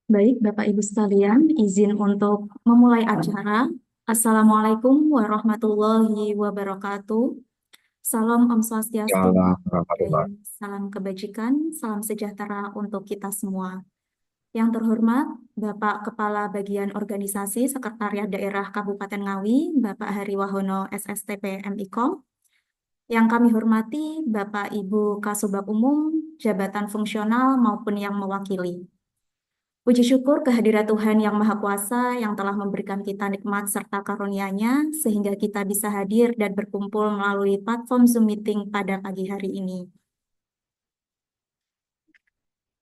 Baik, Bapak Ibu sekalian, izin untuk memulai acara. Assalamualaikum warahmatullahi wabarakatuh. Salam Om Swastiastu, Salam Namo warahmatullahi. Buddhaya, salam kebajikan, salam sejahtera untuk kita semua. Yang terhormat, Bapak Kepala Bagian Organisasi Sekretariat Daerah Kabupaten Ngawi, Bapak Heri Wahono SSTP MIKOM. Yang kami hormati, Bapak Ibu Kasubag Umum, jabatan fungsional maupun yang mewakili. Puji syukur kehadirat Tuhan Yang Maha Kuasa yang telah memberikan kita nikmat serta karunia-Nya sehingga kita bisa hadir dan berkumpul melalui platform Zoom Meeting pada pagi hari ini.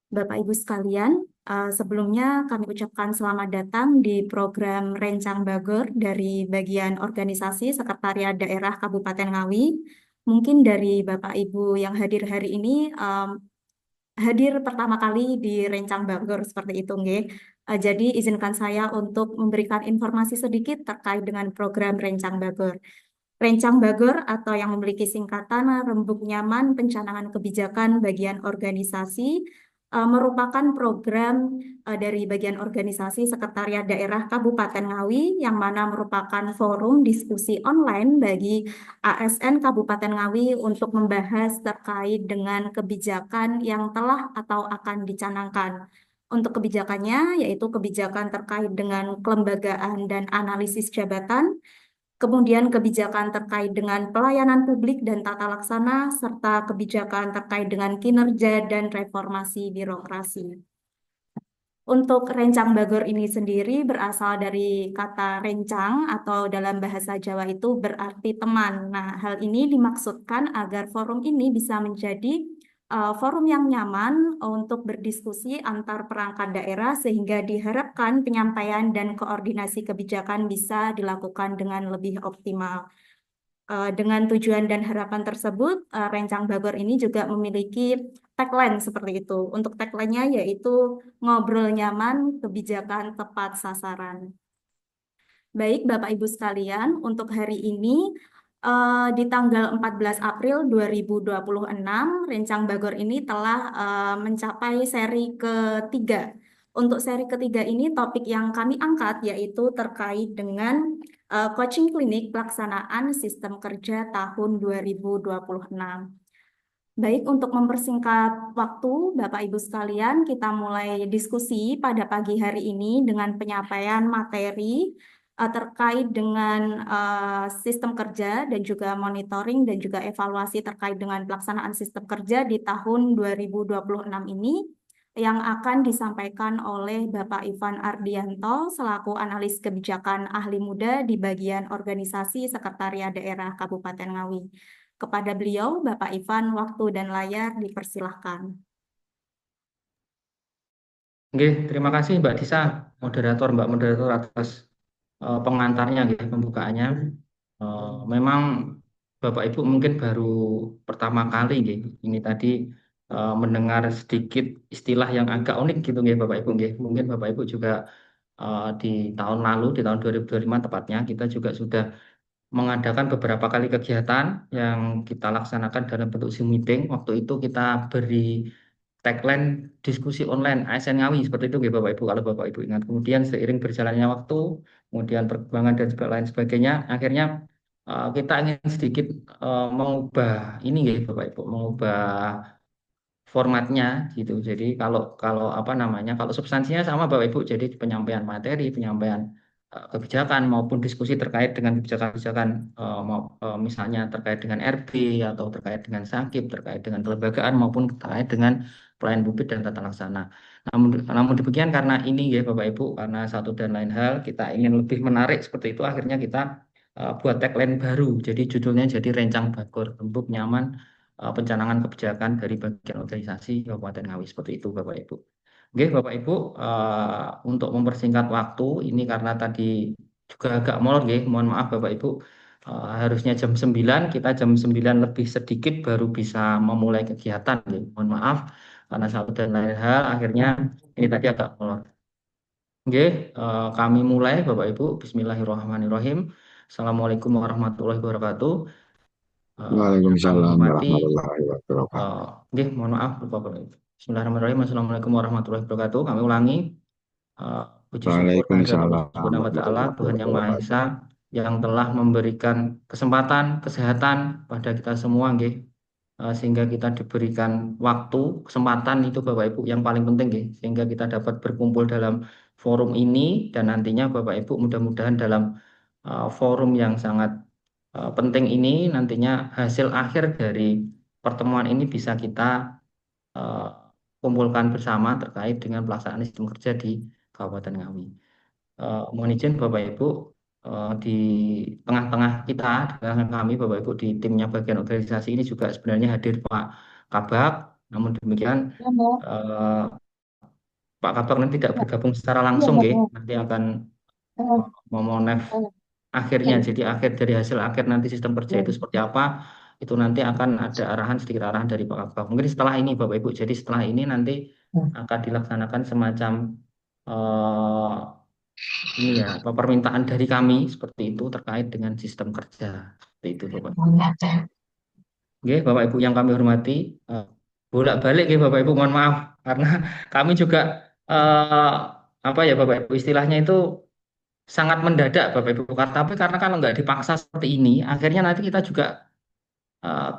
Bapak Ibu sekalian, sebelumnya kami ucapkan selamat datang di program Rencang Bagor dari bagian organisasi Sekretariat Daerah Kabupaten Ngawi. Mungkin dari Bapak Ibu yang hadir hari ini hadir pertama kali di Rencang Bangor seperti itu, nggih. Jadi izinkan saya untuk memberikan informasi sedikit terkait dengan program Rencang Bagor. Rencang Bagor atau yang memiliki singkatan Rembuk Nyaman Pencanangan Kebijakan Bagian Organisasi merupakan program dari bagian organisasi Sekretariat Daerah Kabupaten Ngawi yang mana merupakan forum diskusi online bagi ASN Kabupaten Ngawi untuk membahas terkait dengan kebijakan yang telah atau akan dicanangkan. Untuk kebijakannya, yaitu kebijakan terkait dengan kelembagaan dan analisis jabatan, kemudian kebijakan terkait dengan pelayanan publik dan tata laksana, serta kebijakan terkait dengan kinerja dan reformasi birokrasi. Untuk rencang bagor ini sendiri berasal dari kata rencang atau dalam bahasa Jawa itu berarti teman. Nah, hal ini dimaksudkan agar forum ini bisa menjadi forum yang nyaman untuk berdiskusi antar perangkat daerah sehingga diharapkan penyampaian dan koordinasi kebijakan bisa dilakukan dengan lebih optimal. Dengan tujuan dan harapan tersebut, Rencang Bagor ini juga memiliki tagline seperti itu. Untuk tagline-nya yaitu ngobrol nyaman, kebijakan tepat sasaran. Baik, Bapak Ibu sekalian, untuk hari ini di tanggal 14 April 2026, Rencang Bagor ini telah mencapai seri ketiga. Untuk seri ketiga ini topik yang kami angkat yaitu terkait dengan coaching klinik pelaksanaan sistem kerja tahun 2026. Baik, untuk mempersingkat waktu, Bapak Ibu sekalian, kita mulai diskusi pada pagi hari ini dengan penyampaian materi terkait dengan sistem kerja dan juga monitoring dan juga evaluasi terkait dengan pelaksanaan sistem kerja di tahun 2026 ini yang akan disampaikan oleh Bapak Ivan Ardianto selaku analis kebijakan ahli muda di bagian organisasi Sekretariat Daerah Kabupaten Ngawi. Kepada beliau, Bapak Ivan, waktu dan layar dipersilahkan. Oke, terima kasih Mbak Disa, Mbak Moderator atas pengantarnya, nggih, pembukaannya. Memang Bapak Ibu mungkin baru pertama kali, nggih, ini tadi mendengar sedikit istilah yang agak unik gitu, nggih, Bapak Ibu, nggih. Mungkin Bapak Ibu juga di tahun lalu, di tahun 2025 tepatnya, kita juga sudah mengadakan beberapa kali kegiatan yang kita laksanakan dalam bentuk Zoom meeting. Waktu itu kita beri tagline diskusi online ASN Ngawi seperti itu nggih, Bapak Ibu, kalau Bapak Ibu ingat. Kemudian seiring berjalannya waktu, kemudian perkembangan dan juga lain sebagainya, akhirnya kita ingin sedikit mengubah ini nggih, Bapak Ibu, mengubah formatnya gitu. Jadi kalau kalau apa namanya, kalau substansinya sama Bapak Ibu, jadi penyampaian materi, penyampaian kebijakan maupun diskusi terkait dengan kebijakan-kebijakan, misalnya terkait dengan RB atau terkait dengan sakit, terkait dengan kelembagaan maupun terkait dengan pelayanan publik dan tata laksana. Namun demikian, karena ini ya Bapak Ibu, karena satu dan lain hal kita ingin lebih menarik seperti itu, akhirnya kita buat tagline baru. Jadi judulnya jadi Rencang Bagor, Rembuk Nyaman Pencanangan Kebijakan dari Bagian Organisasi Kabupaten Ngawi, seperti itu Bapak Ibu. Oke, Bapak Ibu, untuk mempersingkat waktu ini karena tadi juga agak molor, nggih, mohon maaf Bapak Ibu. Harusnya jam 9, kita jam 9 lebih sedikit baru bisa memulai kegiatan, nggih. Mohon maaf karena satu dan lain hal akhirnya ini tadi agak molor. Oke, kami mulai Bapak Ibu. Bismillahirrahmanirrahim. Assalamualaikum warahmatullahi wabarakatuh. Yang kami Waalaikumsalam hormati, warahmatullahi wabarakatuh. nggih, mohon maaf lupa Bapak Ibu. Bismillahirrahmanirrahim. Assalamualaikum warahmatullahi wabarakatuh. Kami ulangi. Eh, Puji syukur kehadirat Allah Waalaikumsalam Subhanahu wa Ta'ala, Tuhan warahmatullahi yang Maha Esa, wabarakatuh. yang telah memberikan kesempatan, kesehatan pada kita semua, nggih. Sehingga kita diberikan waktu, kesempatan itu Bapak Ibu yang paling penting, nggih. Sehingga kita dapat berkumpul dalam forum ini dan nantinya Bapak Ibu mudah-mudahan dalam forum yang sangat penting ini nantinya hasil akhir dari pertemuan ini bisa kita eh, kumpulkan bersama terkait dengan pelaksanaan sistem kerja di Kabupaten Ngawi. Mohon izin Bapak Ibu, di tengah-tengah kita, di tengah kami Bapak Ibu di timnya bagian organisasi ini juga sebenarnya hadir Pak Kabak. Namun demikian Ya, Mbak. eh, Pak Kabak nanti tidak Ya, bergabung secara iya, langsung, nggih. Mbak. Nanti akan Eh, memonef eh, akhirnya. ya. Jadi akhir dari hasil akhir nanti sistem kerja itu Ya. seperti apa, itu nanti akan ada arahan sedikit arahan dari Pak Kabak. Mungkin setelah ini Bapak Ibu. Jadi setelah ini nanti akan dilaksanakan semacam eh, ini ya apa permintaan dari kami seperti itu terkait dengan sistem kerja seperti itu Bapak. Oke, Bapak Ibu yang kami hormati, eh, bolak-balik ya Bapak Ibu mohon maaf karena kami juga eh, apa ya Bapak Ibu istilahnya itu sangat mendadak Bapak Ibu. Tapi karena kalau nggak dipaksa seperti ini, akhirnya nanti kita juga eh,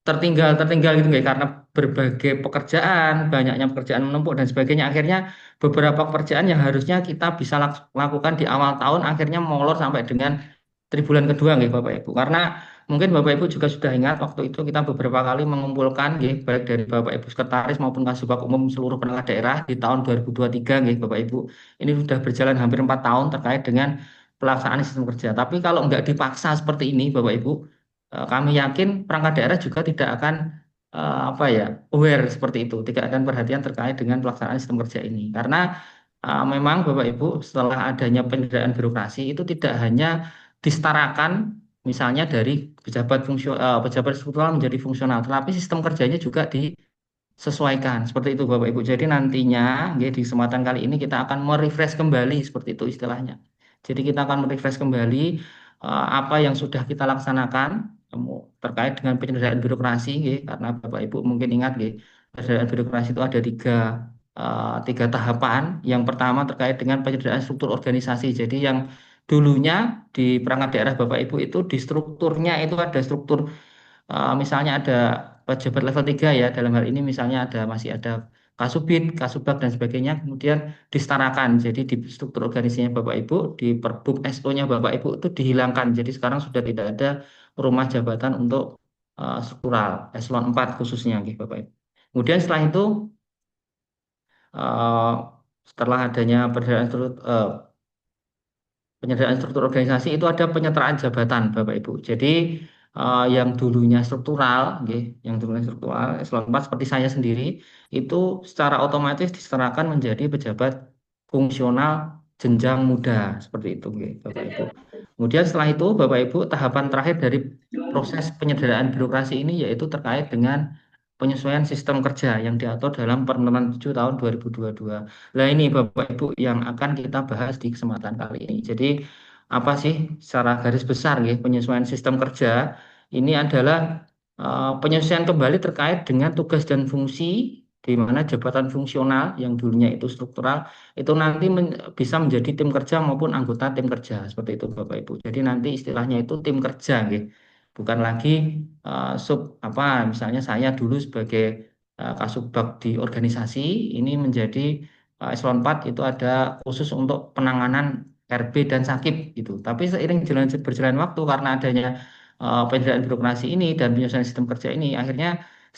tertinggal tertinggal gitu nggak karena berbagai pekerjaan, banyaknya pekerjaan menumpuk dan sebagainya. Akhirnya beberapa pekerjaan yang harusnya kita bisa lakukan di awal tahun akhirnya molor sampai dengan tribulan kedua nggih Bapak Ibu. Karena mungkin Bapak Ibu juga sudah ingat waktu itu kita beberapa kali mengumpulkan nggih baik dari Bapak Ibu Sekretaris maupun Kasubag Umum seluruh perangkat daerah di tahun 2023 nggih Bapak Ibu. Ini sudah berjalan hampir 4 tahun terkait dengan pelaksanaan sistem kerja. Tapi kalau nggak dipaksa seperti ini Bapak Ibu, kami yakin perangkat daerah juga tidak akan apa ya aware seperti itu, tidak akan perhatian terkait dengan pelaksanaan sistem kerja ini. Karena memang Bapak Ibu setelah adanya penyederhanaan birokrasi itu tidak hanya disetarakan misalnya dari pejabat struktural menjadi fungsional, tetapi sistem kerjanya juga disesuaikan seperti itu Bapak Ibu. Jadi nantinya nggih, di kesempatan kali ini kita akan merefresh kembali seperti itu istilahnya. Jadi kita akan merefresh kembali apa yang sudah kita laksanakan terkait dengan penyederhanaan birokrasi nggih. Karena Bapak Ibu mungkin ingat nggih, penyederhanaan birokrasi itu ada tiga tahapan. Yang pertama terkait dengan penyederhanaan struktur organisasi. Jadi yang dulunya di perangkat daerah Bapak Ibu itu di strukturnya itu ada struktur misalnya ada pejabat level 3 ya, dalam hal ini misalnya masih ada Kasubit, Kasubag dan sebagainya, kemudian disetarakan. Jadi di struktur organisasinya Bapak Ibu, di Perbuk SO-nya Bapak Ibu itu dihilangkan. Jadi sekarang sudah tidak ada rumah jabatan untuk struktural, eselon 4 khususnya gitu Bapak Ibu. Kemudian eh, setelah adanya penyederhanaan struktur organisasi itu ada penyetaraan jabatan Bapak Ibu. Jadi yang dulunya struktural, nggih, yang dulunya struktural eselon 4 seperti saya sendiri itu secara otomatis diserahkan menjadi pejabat fungsional jenjang muda seperti itu, nggih, Bapak Ibu. Kemudian setelah itu Bapak Ibu tahapan terakhir dari proses penyederhanaan birokrasi ini yaitu terkait dengan penyesuaian sistem kerja yang diatur dalam Permentan 7 tahun 2022. Nah ini Bapak Ibu yang akan kita bahas di kesempatan kali ini. Jadi apa sih secara garis besar ya penyesuaian sistem kerja ini adalah penyesuaian kembali terkait dengan tugas dan fungsi di mana jabatan fungsional yang dulunya itu struktural itu nanti bisa menjadi tim kerja maupun anggota tim kerja seperti itu Bapak Ibu. Jadi nanti istilahnya itu tim kerja gitu. Bukan lagi sub apa misalnya saya dulu sebagai Kasubag di organisasi ini menjadi eselon 4 itu ada khusus untuk penanganan RB dan sakit gitu. Tapi seiring berjalan waktu karena adanya penyederhanaan birokrasi ini dan penyelesaian sistem kerja ini, akhirnya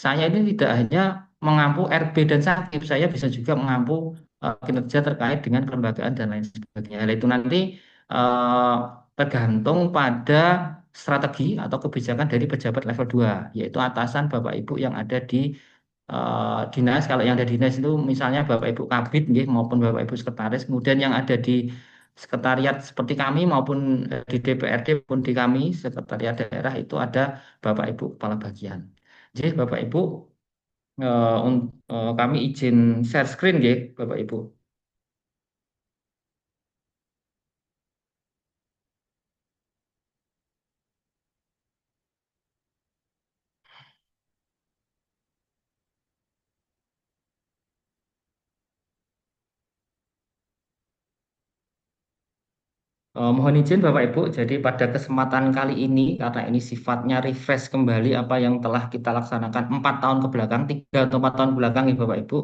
saya ini tidak hanya mengampu RB dan sakit, saya bisa juga mengampu kinerja terkait dengan kelembagaan dan lain sebagainya. Hal itu nanti eh, tergantung pada strategi atau kebijakan dari pejabat level 2, yaitu atasan Bapak Ibu yang ada di dinas. Kalau yang ada di dinas itu misalnya Bapak Ibu Kabid nggih, maupun Bapak Ibu Sekretaris, kemudian yang ada di sekretariat seperti kami maupun di DPRD maupun di kami sekretariat daerah itu ada Bapak Ibu Kepala Bagian. Jadi Bapak Ibu kami izin share screen nggih Bapak Ibu. Mohon izin Bapak Ibu, jadi pada kesempatan kali ini, karena ini sifatnya refresh kembali apa yang telah kita laksanakan 4 tahun ke belakang, 3 atau 4 tahun belakang ya Bapak Ibu,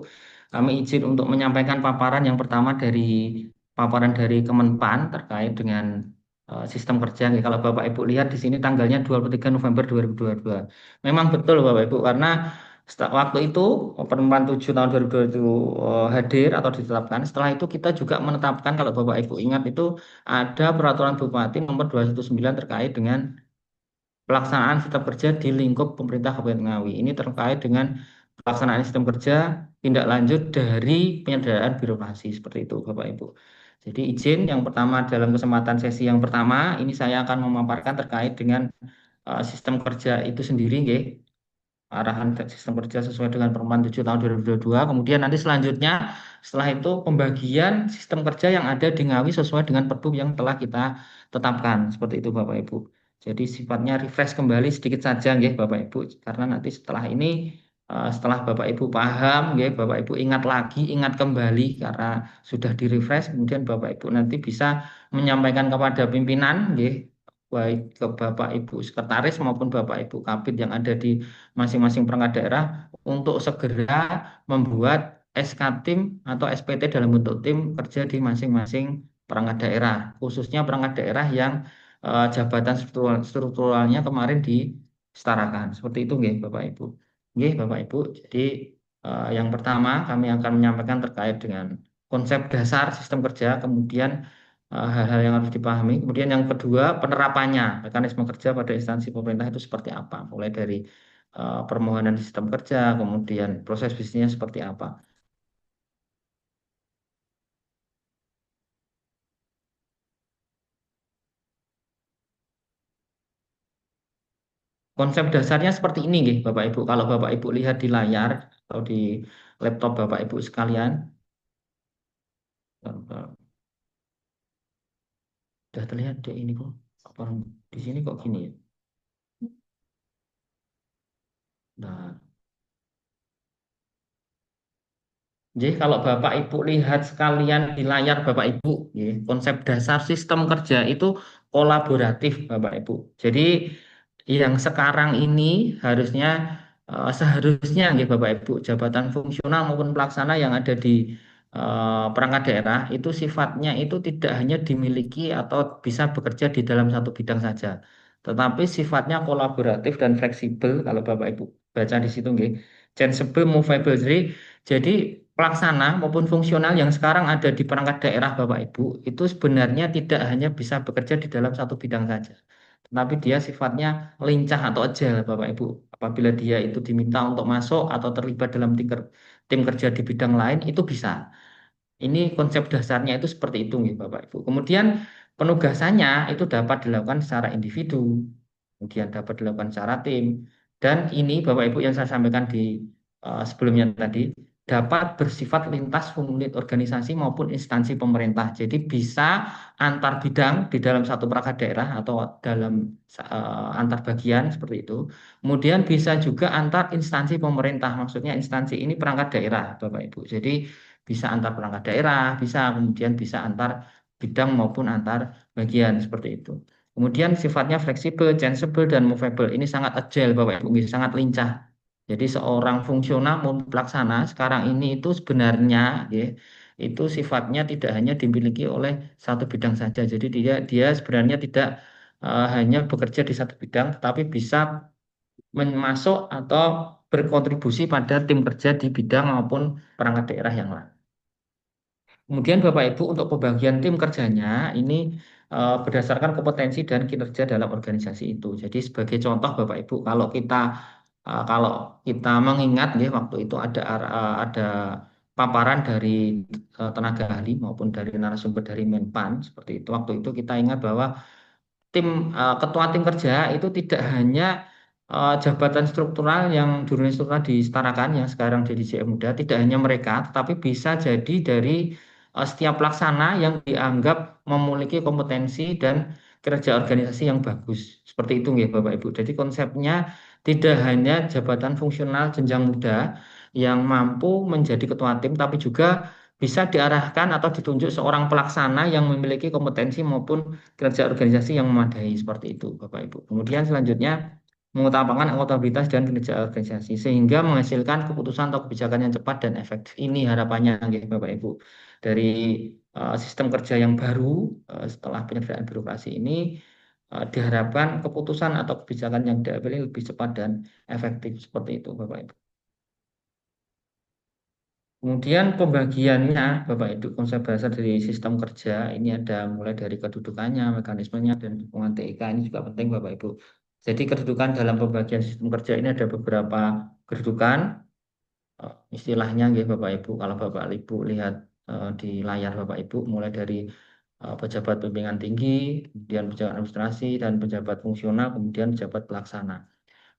kami izin untuk menyampaikan paparan yang pertama dari paparan dari Kemenpan terkait dengan sistem kerja. Ya. Kalau Bapak Ibu lihat di sini tanggalnya 23 November 2022. Memang betul Bapak Ibu, karena waktu itu Permen 7 tahun 2022 hadir atau ditetapkan. Setelah itu kita juga menetapkan kalau Bapak Ibu ingat itu ada peraturan Bupati nomor 219 terkait dengan pelaksanaan sistem kerja di lingkup pemerintah Kabupaten Ngawi. Ini terkait dengan pelaksanaan sistem kerja tindak lanjut dari penyederhanaan birokrasi seperti itu Bapak Ibu. Jadi izin yang pertama dalam kesempatan sesi yang pertama ini saya akan memaparkan terkait dengan sistem kerja itu sendiri, nggih, arahan sistem kerja sesuai dengan Permen 7 tahun 2022. Kemudian nanti selanjutnya setelah itu pembagian sistem kerja yang ada di Ngawi sesuai dengan Perbup yang telah kita tetapkan. Seperti itu Bapak Ibu. Jadi sifatnya refresh kembali sedikit saja nggih Bapak Ibu karena nanti setelah ini setelah Bapak Ibu paham nggih Bapak Ibu ingat lagi, ingat kembali karena sudah di refresh kemudian Bapak Ibu nanti bisa menyampaikan kepada pimpinan nggih baik ke Bapak Ibu sekretaris maupun Bapak Ibu Kabid yang ada di masing-masing perangkat daerah untuk segera membuat SK tim atau SPT dalam bentuk tim kerja di masing-masing perangkat daerah, khususnya perangkat daerah yang jabatan strukturalnya kemarin disetarakan. Seperti itu, nggih, Bapak Ibu. Nggih, Bapak Ibu. Jadi yang pertama kami akan menyampaikan terkait dengan konsep dasar sistem kerja, kemudian hal-hal yang harus dipahami. Kemudian yang kedua, penerapannya, mekanisme kerja pada instansi pemerintah itu seperti apa, mulai dari permohonan sistem kerja, kemudian proses bisnisnya seperti apa. Konsep dasarnya seperti ini, nggih, Bapak Ibu. Kalau Bapak Ibu lihat di layar atau di laptop Bapak Ibu sekalian, sudah terlihat deh ini kok. Apa di sini kok gini ya? Nah, jadi kalau Bapak Ibu lihat sekalian di layar Bapak Ibu, ya, konsep dasar sistem kerja itu kolaboratif Bapak Ibu. Jadi yang sekarang ini harusnya seharusnya ya Bapak Ibu jabatan fungsional maupun pelaksana yang ada di perangkat daerah itu sifatnya itu tidak hanya dimiliki atau bisa bekerja di dalam satu bidang saja, tetapi sifatnya kolaboratif dan fleksibel kalau Bapak Ibu baca di situ nggih. Changeable, movable. Jadi pelaksana maupun fungsional yang sekarang ada di perangkat daerah Bapak Ibu itu sebenarnya tidak hanya bisa bekerja di dalam satu bidang saja, tetapi dia sifatnya lincah atau agile Bapak Ibu. Apabila dia itu diminta untuk masuk atau terlibat dalam tim kerja di bidang lain itu bisa. Ini konsep dasarnya itu seperti itu nih Bapak Ibu. Kemudian penugasannya itu dapat dilakukan secara individu, kemudian dapat dilakukan secara tim. Dan ini Bapak Ibu yang saya sampaikan di sebelumnya tadi dapat bersifat lintas unit organisasi maupun instansi pemerintah. Jadi bisa antar bidang di dalam satu perangkat daerah atau dalam antar bagian seperti itu. Kemudian bisa juga antar instansi pemerintah. Maksudnya instansi ini perangkat daerah Bapak Ibu. Jadi bisa antar perangkat daerah, bisa kemudian bisa antar bidang maupun antar bagian seperti itu. Kemudian sifatnya fleksibel, changeable, dan movable. Ini sangat agile, Bapak Ibu, sangat lincah. Jadi seorang fungsional maupun pelaksana sekarang ini itu sebenarnya ya, itu sifatnya tidak hanya dimiliki oleh satu bidang saja. Jadi dia dia sebenarnya tidak hanya bekerja di satu bidang, tetapi bisa masuk atau berkontribusi pada tim kerja di bidang maupun perangkat daerah yang lain. Kemudian Bapak Ibu untuk pembagian tim kerjanya ini berdasarkan kompetensi dan kinerja dalam organisasi itu. Jadi sebagai contoh Bapak Ibu kalau kita mengingat ya waktu itu ada paparan dari tenaga ahli maupun dari narasumber dari Menpan seperti itu. Waktu itu kita ingat bahwa ketua tim kerja itu tidak hanya jabatan struktural yang dulu struktural disetarakan yang sekarang jadi JM Muda, tidak hanya mereka, tetapi bisa jadi dari setiap pelaksana yang dianggap memiliki kompetensi dan kerja organisasi yang bagus. Seperti itu ya Bapak Ibu. Jadi konsepnya tidak hanya jabatan fungsional jenjang muda yang mampu menjadi ketua tim, tapi juga bisa diarahkan atau ditunjuk seorang pelaksana yang memiliki kompetensi maupun kinerja organisasi yang memadai seperti itu, Bapak Ibu. Kemudian selanjutnya mengutamakan akuntabilitas dan kinerja organisasi sehingga menghasilkan keputusan atau kebijakan yang cepat dan efektif. Ini harapannya, nggih, Bapak Ibu, dari sistem kerja yang baru setelah penyederhanaan birokrasi ini diharapkan keputusan atau kebijakan yang diambil lebih cepat dan efektif seperti itu, Bapak Ibu. Kemudian pembagiannya, Bapak Ibu, konsep dasar dari sistem kerja ini ada mulai dari kedudukannya, mekanismenya, dan dukungan TIK ini juga penting, Bapak Ibu. Jadi kedudukan dalam pembagian sistem kerja ini ada beberapa kedudukan, istilahnya, nggih, Bapak Ibu. Kalau Bapak Ibu lihat di layar Bapak Ibu, mulai dari pejabat pimpinan tinggi, kemudian pejabat administrasi dan pejabat fungsional, kemudian pejabat pelaksana.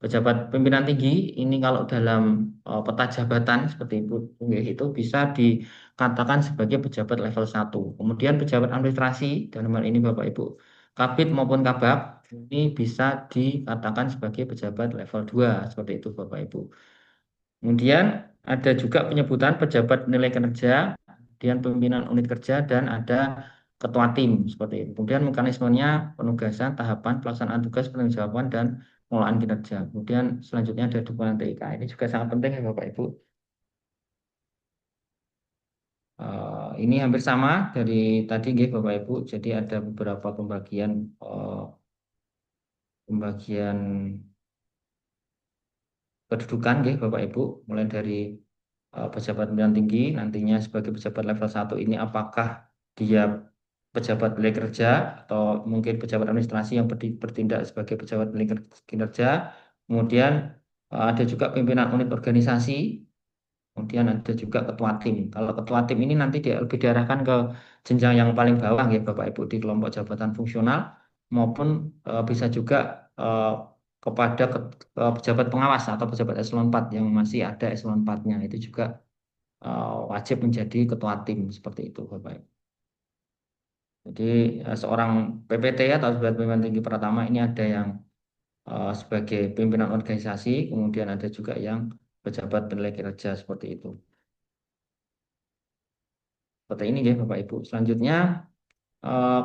Pejabat pimpinan tinggi ini kalau dalam peta jabatan seperti itu, itu bisa dikatakan sebagai pejabat level 1. Kemudian pejabat administrasi, dalam hal ini Bapak Ibu, Kabid maupun Kabak, ini bisa dikatakan sebagai pejabat level 2 seperti itu Bapak Ibu. Kemudian ada juga penyebutan pejabat nilai kinerja, kemudian pimpinan unit kerja, dan ada ketua tim seperti itu. Kemudian mekanismenya penugasan, tahapan, pelaksanaan tugas, penanggung dan pengelolaan kinerja. Kemudian selanjutnya ada dukungan TIK. Ini juga sangat penting ya Bapak Ibu. Ini hampir sama dari tadi nggih, Bapak Ibu. Jadi ada beberapa pembagian kedudukan nggih, Bapak Ibu, mulai dari pejabat pimpinan tinggi nantinya sebagai pejabat level 1 ini apakah dia pejabat nilai kerja atau mungkin pejabat administrasi yang bertindak sebagai pejabat nilai kinerja. Kemudian ada juga pimpinan unit organisasi, kemudian ada juga ketua tim. Kalau ketua tim ini nanti dia lebih diarahkan ke jenjang yang paling bawah ya Bapak Ibu di kelompok jabatan fungsional maupun bisa juga eh, kepada pejabat pengawas atau pejabat eselon 4 yang masih ada eselon 4-nya itu juga wajib menjadi ketua tim seperti itu Bapak Ibu. Jadi seorang PPT atau pejabat pimpinan tinggi pertama ini ada yang sebagai pimpinan organisasi, kemudian ada juga yang pejabat penilai kinerja seperti itu. Seperti ini ya Bapak Ibu. Selanjutnya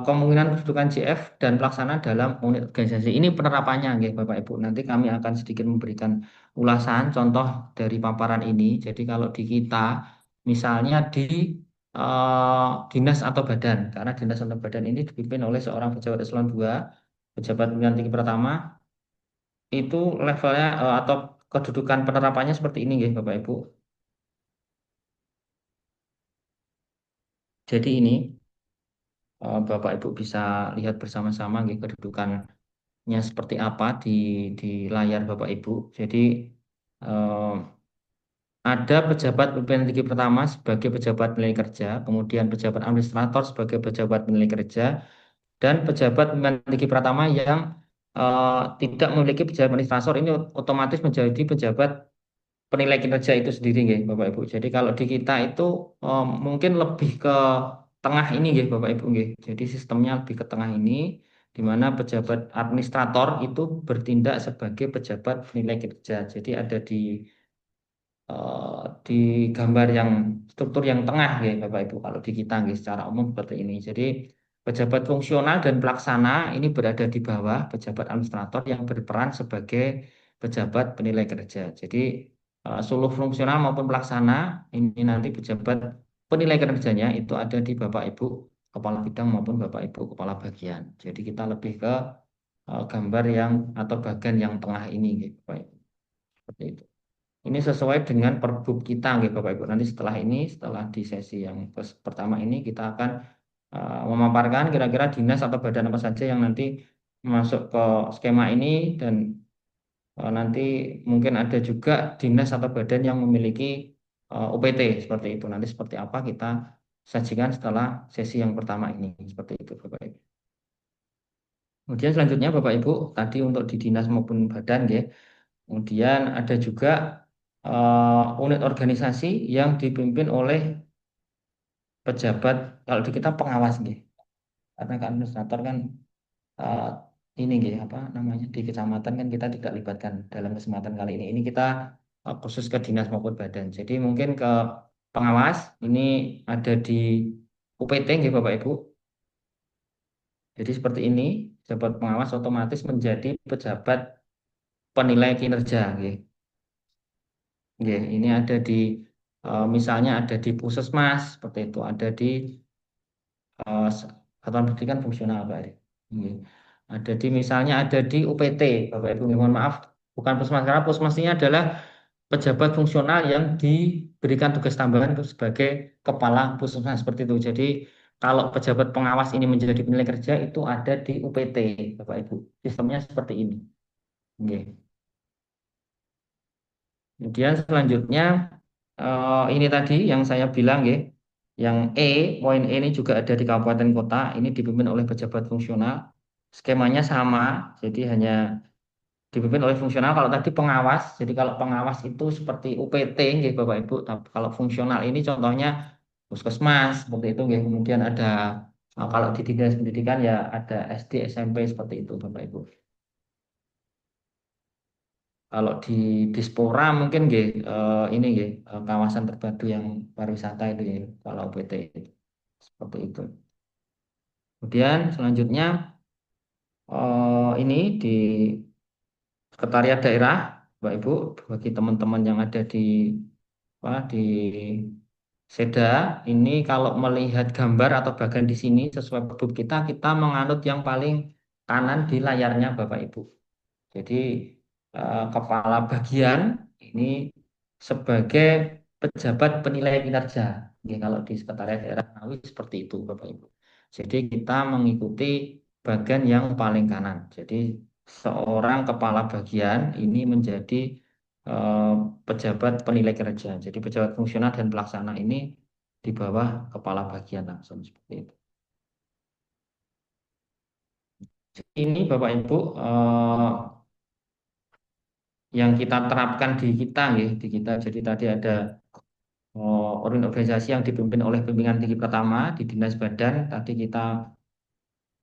kemungkinan kedudukan JF dan pelaksana dalam unit organisasi. Ini penerapannya nggih Bapak Ibu. Nanti kami akan sedikit memberikan ulasan contoh dari paparan ini. Jadi kalau di kita misalnya di dinas atau badan, karena dinas atau badan ini dipimpin oleh seorang pejabat eselon 2, pejabat pimpinan tinggi pertama, itu levelnya atau kedudukan penerapannya seperti ini nggih Bapak Ibu. Jadi ini Bapak Ibu bisa lihat bersama-sama nggih kedudukannya seperti apa di layar Bapak Ibu. Jadi eh, ada pejabat pimpinan tinggi pertama sebagai pejabat nilai kerja, kemudian pejabat administrator sebagai pejabat nilai kerja, dan pejabat pimpinan tinggi pertama yang tidak memiliki pejabat administrator ini otomatis menjadi pejabat penilai kinerja itu sendiri nggih Bapak Ibu. Jadi kalau di kita itu mungkin lebih ke tengah ini nggih Bapak Ibu nggih. Jadi sistemnya lebih ke tengah ini di mana pejabat administrator itu bertindak sebagai pejabat penilai kinerja. Jadi ada di gambar yang struktur yang tengah ya Bapak Ibu kalau di kita nggih secara umum seperti ini. Jadi pejabat fungsional dan pelaksana ini berada di bawah pejabat administrator yang berperan sebagai pejabat penilai kerja. Jadi seluruh fungsional maupun pelaksana ini nanti pejabat penilai kerjanya itu ada di Bapak Ibu kepala bidang maupun Bapak Ibu kepala bagian. Jadi kita lebih ke gambar yang atau bagian yang tengah ini gitu, Bapak Ibu. Seperti itu. Ini sesuai dengan perbub kita, gitu, Bapak Ibu. Nanti setelah ini, setelah di sesi yang pertama ini, kita akan memaparkan kira-kira dinas atau badan apa saja yang nanti masuk ke skema ini dan nanti mungkin ada juga dinas atau badan yang memiliki UPT seperti itu. Nanti seperti apa kita sajikan setelah sesi yang pertama ini. Seperti itu, Bapak Ibu. Kemudian selanjutnya, Bapak Ibu, tadi untuk di dinas maupun badan, ya. Kemudian ada juga unit organisasi yang dipimpin oleh pejabat, kalau di kita pengawas nih. Karena kan administrator kan eh, ini gitu, apa namanya di kecamatan kan kita tidak libatkan dalam kesempatan kali ini. Ini kita khusus ke dinas maupun badan. Jadi mungkin ke pengawas ini ada di UPT nggih Bapak Ibu. Jadi seperti ini, pejabat pengawas otomatis menjadi pejabat penilai kinerja nggih. Nggih, ini ada di misalnya ada di Puskesmas seperti itu, ada di satuan pendidikan fungsional Pak Ari. Nggih. Ada di misalnya ada di UPT Bapak Ibu, mohon maaf bukan Puskesmas karena Puskesmas ini adalah pejabat fungsional yang diberikan tugas tambahan sebagai kepala Puskesmas seperti itu. Jadi kalau pejabat pengawas ini menjadi penilai kerja itu ada di UPT Bapak Ibu. Sistemnya seperti ini. Nggih. Kemudian selanjutnya ini tadi yang saya bilang ya, yang poin E ini juga ada di kabupaten kota, ini dipimpin oleh pejabat fungsional. Skemanya sama, jadi hanya dipimpin oleh fungsional. Kalau tadi pengawas, jadi kalau pengawas itu seperti UPT, nggih, Bapak Ibu. Tapi kalau fungsional ini contohnya puskesmas, seperti itu. Nggih. Kemudian ada, kalau di dinas pendidikan ya ada SD, SMP, seperti itu, Bapak Ibu. Kalau di Dispora mungkin nggih, ini nggih, kawasan terpadu yang pariwisata itu ya, kalau UPT itu. Seperti itu. Kemudian selanjutnya ini di sekretariat daerah, Bapak Ibu, bagi teman-teman yang ada di di Seda, ini kalau melihat gambar atau bagian di sini sesuai perbub kita menganut yang paling kanan di layarnya Bapak Ibu. Jadi kepala bagian ini sebagai pejabat penilai kinerja. Oke, kalau di sekretariat daerah Ngawi seperti itu Bapak Ibu. Jadi kita mengikuti bagian yang paling kanan. Jadi seorang kepala bagian ini menjadi eh, pejabat penilai kinerja. Jadi pejabat fungsional dan pelaksana ini di bawah kepala bagian langsung seperti itu. Ini Bapak Ibu yang kita terapkan di kita ya, di kita. Jadi tadi ada organisasi yang dipimpin oleh pimpinan tinggi pertama di dinas badan. Tadi kita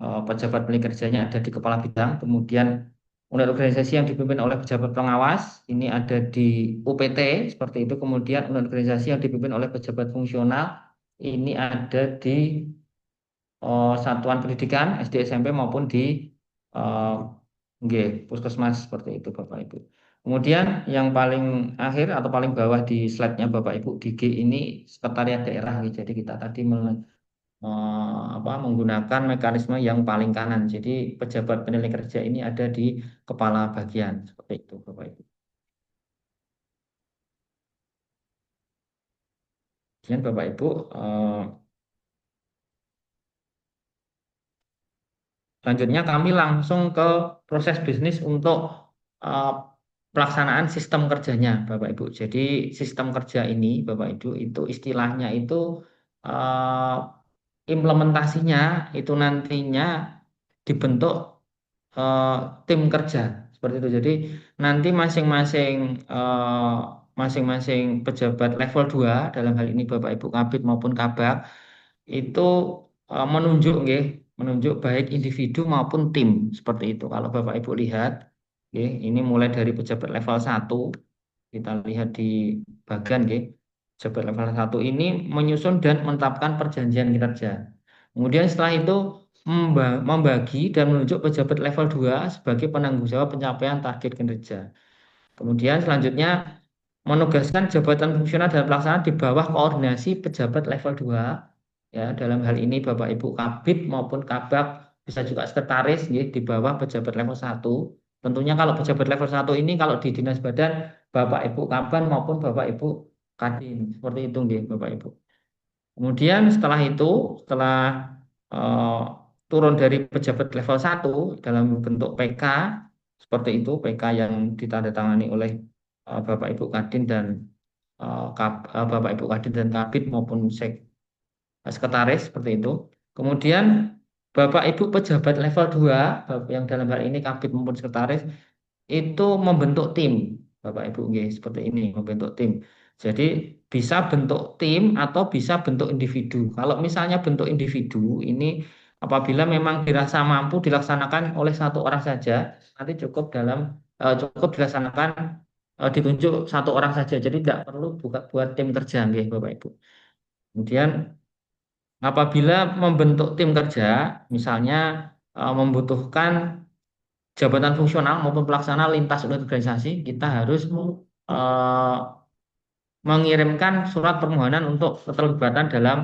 pejabat penilai kerjanya ada di kepala bidang. Kemudian unit organisasi yang dipimpin oleh pejabat pengawas ini ada di UPT seperti itu. Kemudian unit organisasi yang dipimpin oleh pejabat fungsional ini ada di satuan pendidikan SD SMP maupun di eh, puskesmas seperti itu Bapak Ibu. Kemudian yang paling akhir atau paling bawah di slide-nya Bapak Ibu di G ini sekretariat daerah. Jadi kita tadi menggunakan mekanisme yang paling kanan. Jadi pejabat penilai kerja ini ada di kepala bagian seperti itu Bapak Ibu. Kemudian Bapak Ibu selanjutnya kami langsung ke proses bisnis untuk eh, pelaksanaan sistem kerjanya, Bapak Ibu. Jadi sistem kerja ini, Bapak Ibu, itu istilahnya itu eh, implementasinya itu nantinya dibentuk eh, tim kerja seperti itu. Jadi nanti masing-masing eh, masing-masing pejabat level 2 dalam hal ini Bapak Ibu Kabid maupun Kabak itu menunjuk nggih, menunjuk baik individu maupun tim seperti itu. Kalau Bapak Ibu lihat nggih, ini mulai dari pejabat level 1 kita lihat di bagian nggih. Pejabat level 1 ini menyusun dan menetapkan perjanjian kinerja. Kemudian setelah itu membagi dan menunjuk pejabat level 2 sebagai penanggung jawab pencapaian target kinerja. Kemudian selanjutnya menugaskan jabatan fungsional dan pelaksana di bawah koordinasi pejabat level 2 ya dalam hal ini Bapak Ibu Kabid maupun Kabak bisa juga sekretaris ya, di bawah pejabat level 1. Tentunya kalau pejabat level 1 ini kalau di dinas badan Bapak Ibu Kaban maupun Bapak Ibu Kadin seperti itu nggih Bapak Ibu. Kemudian setelah itu setelah eh, turun dari pejabat level 1 dalam bentuk PK seperti itu PK yang ditandatangani oleh Bapak Ibu Kadin dan Bapak Ibu Kadin dan Kabid maupun sekretaris seperti itu. Kemudian Bapak Ibu pejabat level 2 yang dalam hal ini Kabid maupun sekretaris itu membentuk tim. Bapak Ibu nggih, seperti ini membentuk tim. Jadi bisa bentuk tim atau bisa bentuk individu. Kalau misalnya bentuk individu ini apabila memang dirasa mampu dilaksanakan oleh satu orang saja, nanti cukup cukup dilaksanakan ditunjuk satu orang saja. Jadi tidak perlu buat tim kerja, nggih, Bapak Ibu. Kemudian apabila membentuk tim kerja, misalnya membutuhkan jabatan fungsional maupun pelaksana lintas unit organisasi, kita harus eh, mengirimkan surat permohonan untuk keterlibatan dalam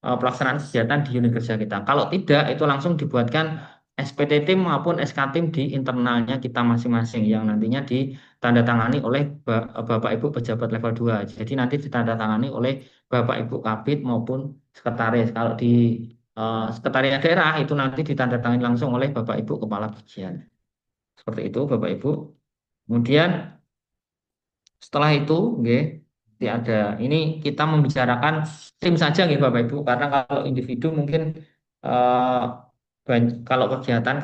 pelaksanaan kegiatan di unit kerja kita. Kalau tidak, itu langsung dibuatkan SPT tim maupun SK tim di internalnya kita masing-masing yang nantinya ditandatangani oleh Bapak Ibu pejabat level 2. Jadi nanti ditandatangani oleh Bapak Ibu Kabid maupun sekretaris. Kalau di sekretariat daerah itu nanti ditandatangani langsung oleh Bapak Ibu Kepala Bagian. Seperti itu Bapak Ibu. Kemudian setelah itu, nggih, nanti ada ini kita membicarakan tim saja nggih Bapak Ibu, karena kalau individu mungkin eh, kalau kegiatan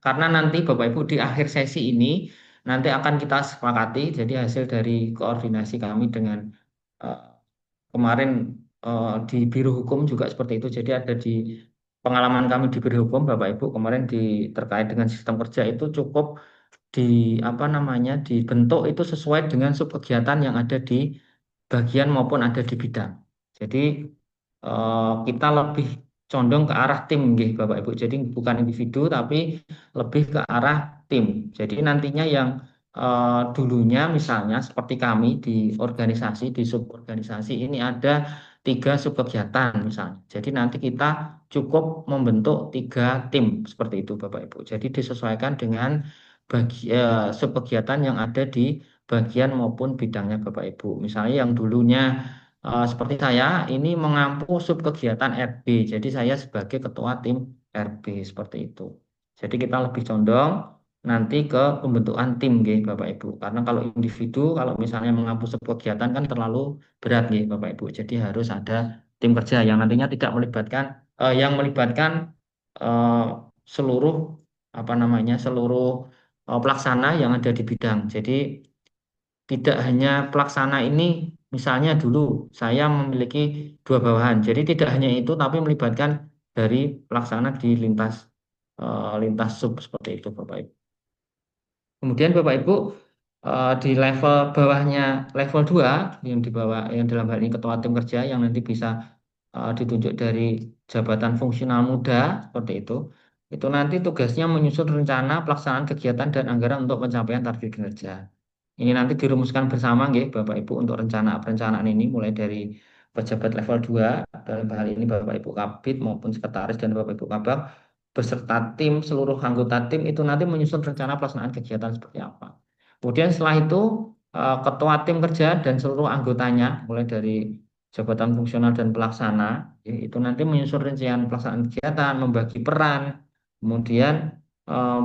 karena nanti Bapak Ibu di akhir sesi ini nanti akan kita sepakati jadi hasil dari koordinasi kami dengan eh, kemarin di Biro Hukum juga seperti itu. Jadi ada di pengalaman kami di Biro Hukum Bapak Ibu kemarin terkait dengan sistem kerja itu cukup di apa namanya dibentuk itu sesuai dengan subkegiatan yang ada di bagian maupun ada di bidang. Jadi kita lebih condong ke arah tim, nggih, Bapak Ibu. Jadi bukan individu tapi lebih ke arah tim. Jadi nantinya yang dulunya misalnya seperti kami di organisasi, di suborganisasi ini ada 3 subkegiatan misalnya. Jadi nanti kita cukup membentuk 3 tim seperti itu Bapak Ibu. Jadi disesuaikan dengan subkegiatan yang ada di bagian maupun bidangnya Bapak Ibu. Misalnya yang dulunya seperti saya ini mengampu subkegiatan RB. Jadi saya sebagai ketua tim RB seperti itu. Jadi kita lebih condong nanti ke pembentukan tim nggih Bapak Ibu. Karena kalau individu kalau misalnya mengampu sebuah kegiatan kan terlalu berat nggih Bapak Ibu. Jadi harus ada tim kerja yang nantinya tidak melibatkan yang melibatkan eh, seluruh apa namanya seluruh pelaksana yang ada di bidang. Jadi tidak hanya pelaksana ini, misalnya dulu saya memiliki 2 bawahan. Jadi tidak hanya itu, tapi melibatkan dari pelaksana di lintas sub seperti itu, Bapak Ibu. Kemudian Bapak Ibu di level bawahnya level 2 yang di bawah yang dalam hal ini ketua tim kerja yang nanti bisa ditunjuk dari jabatan fungsional muda seperti itu. Itu nanti tugasnya menyusun rencana pelaksanaan kegiatan dan anggaran untuk pencapaian target kinerja. Ini nanti dirumuskan bersama nggih Bapak Ibu untuk perencanaan ini mulai dari pejabat level 2 dalam hal ini Bapak Ibu Kabid maupun sekretaris dan Bapak Ibu Kabag beserta tim seluruh anggota tim itu nanti menyusun rencana pelaksanaan kegiatan seperti apa. Kemudian setelah itu ketua tim kerja dan seluruh anggotanya mulai dari jabatan fungsional dan pelaksana ya, itu nanti menyusun rincian pelaksanaan kegiatan, membagi peran, kemudian eh,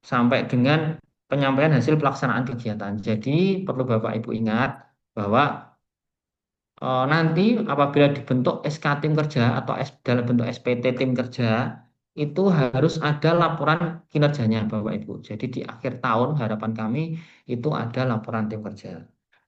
sampai dengan penyampaian hasil pelaksanaan kegiatan. Jadi perlu Bapak Ibu ingat bahwa nanti apabila dibentuk SK tim kerja atau dalam bentuk SPT tim kerja itu harus ada laporan kinerjanya Bapak Ibu. Jadi di akhir tahun harapan kami itu ada laporan tim kerja.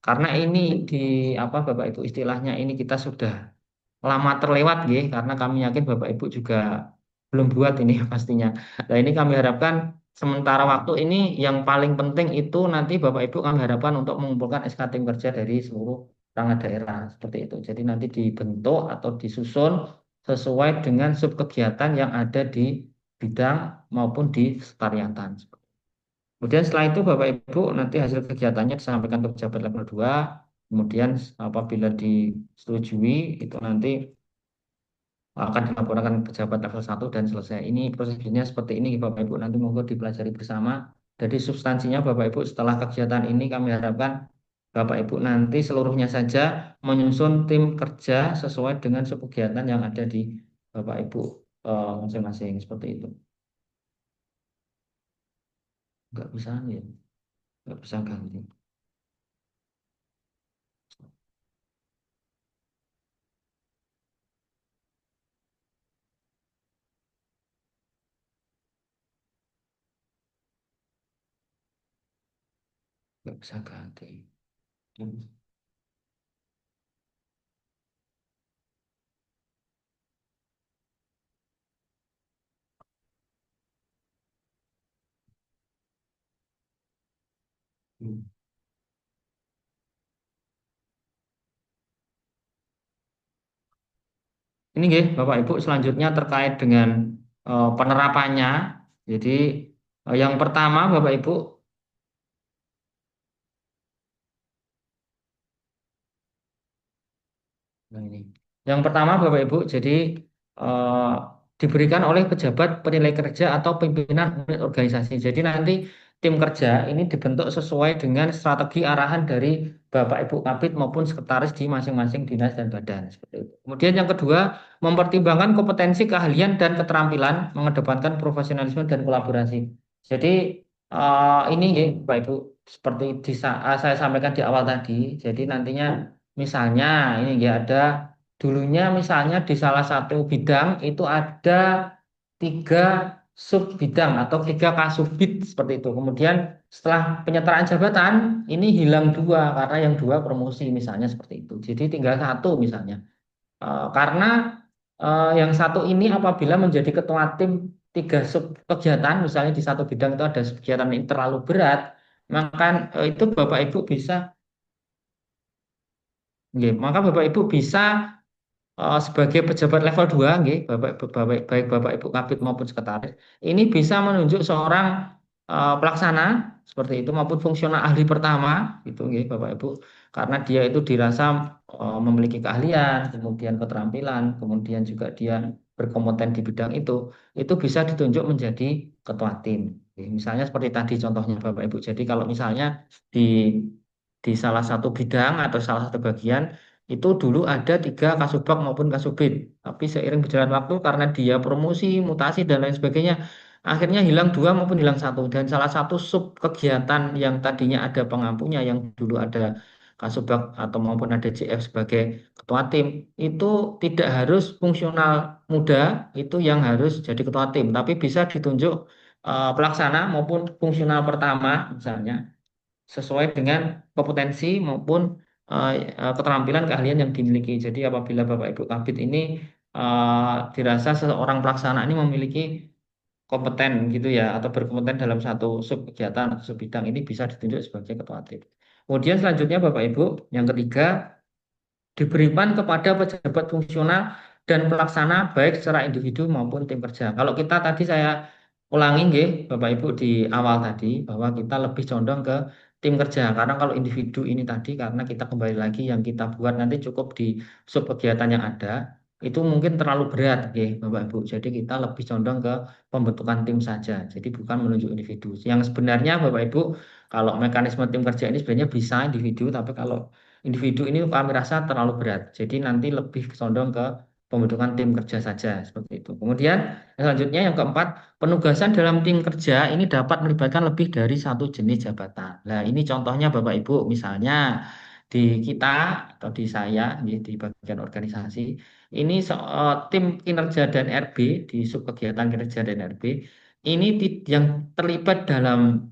Karena ini di apa Bapak Ibu istilahnya ini kita sudah lama terlewat nggih karena kami yakin Bapak Ibu juga belum buat ini pastinya. Nah, ini kami harapkan sementara waktu ini yang paling penting itu nanti Bapak Ibu kami harapkan untuk mengumpulkan SK tim kerja dari seluruh perangkat daerah seperti itu. Jadi nanti dibentuk atau disusun sesuai dengan subkegiatan yang ada di bidang maupun di sekretariatan. Kemudian setelah itu Bapak Ibu nanti hasil kegiatannya disampaikan ke pejabat level 2. Kemudian apabila disetujui itu nanti akan dilaporkan ke pejabat level 1 dan selesai. Ini prosedurnya seperti ini Bapak Ibu nanti monggo dipelajari bersama. Jadi substansinya Bapak Ibu setelah kegiatan ini kami harapkan Bapak Ibu nanti seluruhnya saja menyusun tim kerja sesuai dengan subkegiatan yang ada di Bapak Ibu masing-masing seperti itu. Nggak bisa ya, nggak bisa ganti. Nggak bisa ganti. Hmm, hmm. Ini nggih, Bapak Ibu selanjutnya terkait dengan penerapannya. Jadi yang pertama Bapak Ibu, nah ini. Yang pertama Bapak Ibu, jadi eh, diberikan oleh pejabat penilai kerja atau pimpinan unit organisasi. Jadi nanti tim kerja ini dibentuk sesuai dengan strategi arahan dari Bapak Ibu Kabid maupun sekretaris di masing-masing dinas dan badan. Seperti itu. Kemudian yang kedua, mempertimbangkan kompetensi, keahlian, dan keterampilan, mengedepankan profesionalisme dan kolaborasi. Jadi ini ya, Bapak Ibu, seperti saya sampaikan di awal tadi, jadi nantinya misalnya ini ya ada dulunya misalnya di salah satu bidang itu ada tiga sub bidang atau tiga kasubid seperti itu. Kemudian setelah penyetaraan jabatan ini hilang dua karena yang dua promosi misalnya seperti itu. Jadi tinggal satu misalnya. Karena yang satu ini apabila menjadi ketua tim tiga sub kegiatan misalnya di satu bidang itu ada kegiatan yang terlalu berat maka itu Bapak Ibu bisa nggih, maka Bapak Ibu bisa sebagai pejabat level 2, nggih, baik Bapak Ibu Kabid maupun sekretaris, ini bisa menunjuk seorang pelaksana seperti itu maupun fungsional ahli pertama gitu nggih Bapak Ibu. Karena dia itu dirasa memiliki keahlian, kemudian keterampilan, kemudian juga dia berkompeten di bidang itu bisa ditunjuk menjadi ketua tim. Oke, misalnya seperti tadi contohnya Bapak Ibu. Jadi kalau misalnya di di salah satu bidang atau salah satu bagian itu dulu ada tiga kasubag maupun kasubid. Tapi seiring berjalan waktu karena dia promosi, mutasi dan lain sebagainya, akhirnya hilang dua maupun hilang satu. Dan salah satu sub kegiatan yang tadinya ada pengampunya, yang dulu ada kasubag atau maupun ada JF sebagai ketua tim, itu tidak harus fungsional muda, itu yang harus jadi ketua tim. Tapi bisa ditunjuk pelaksana maupun fungsional pertama misalnya sesuai dengan kompetensi maupun keterampilan keahlian yang dimiliki. Jadi apabila Bapak Ibu Kabid ini dirasa seorang pelaksana ini memiliki kompeten gitu ya atau berkompeten dalam satu sub kegiatan atau sub bidang ini bisa ditunjuk sebagai ketua tim. Kemudian selanjutnya Bapak Ibu, yang ketiga diberikan kepada pejabat fungsional dan pelaksana baik secara individu maupun tim kerja. Kalau kita tadi saya ulangi nggih Bapak Ibu di awal tadi bahwa kita lebih condong ke tim kerja karena kalau individu ini tadi karena kita kembali lagi yang kita buat nanti cukup di sub kegiatan yang ada itu mungkin terlalu berat nggih Bapak Ibu. Jadi kita lebih condong ke pembentukan tim saja. Jadi bukan menunjuk individu. Yang sebenarnya Bapak Ibu kalau mekanisme tim kerja ini sebenarnya bisa individu tapi kalau individu ini kami rasa terlalu berat. Jadi nanti lebih condong ke pembentukan tim kerja saja seperti itu. Kemudian yang selanjutnya yang keempat, penugasan dalam tim kerja ini dapat melibatkan lebih dari satu jenis jabatan. Nah, ini contohnya Bapak Ibu, misalnya di kita atau di saya di bagian organisasi ini tim kinerja dan RB di sub kegiatan kinerja dan RB ini yang terlibat dalam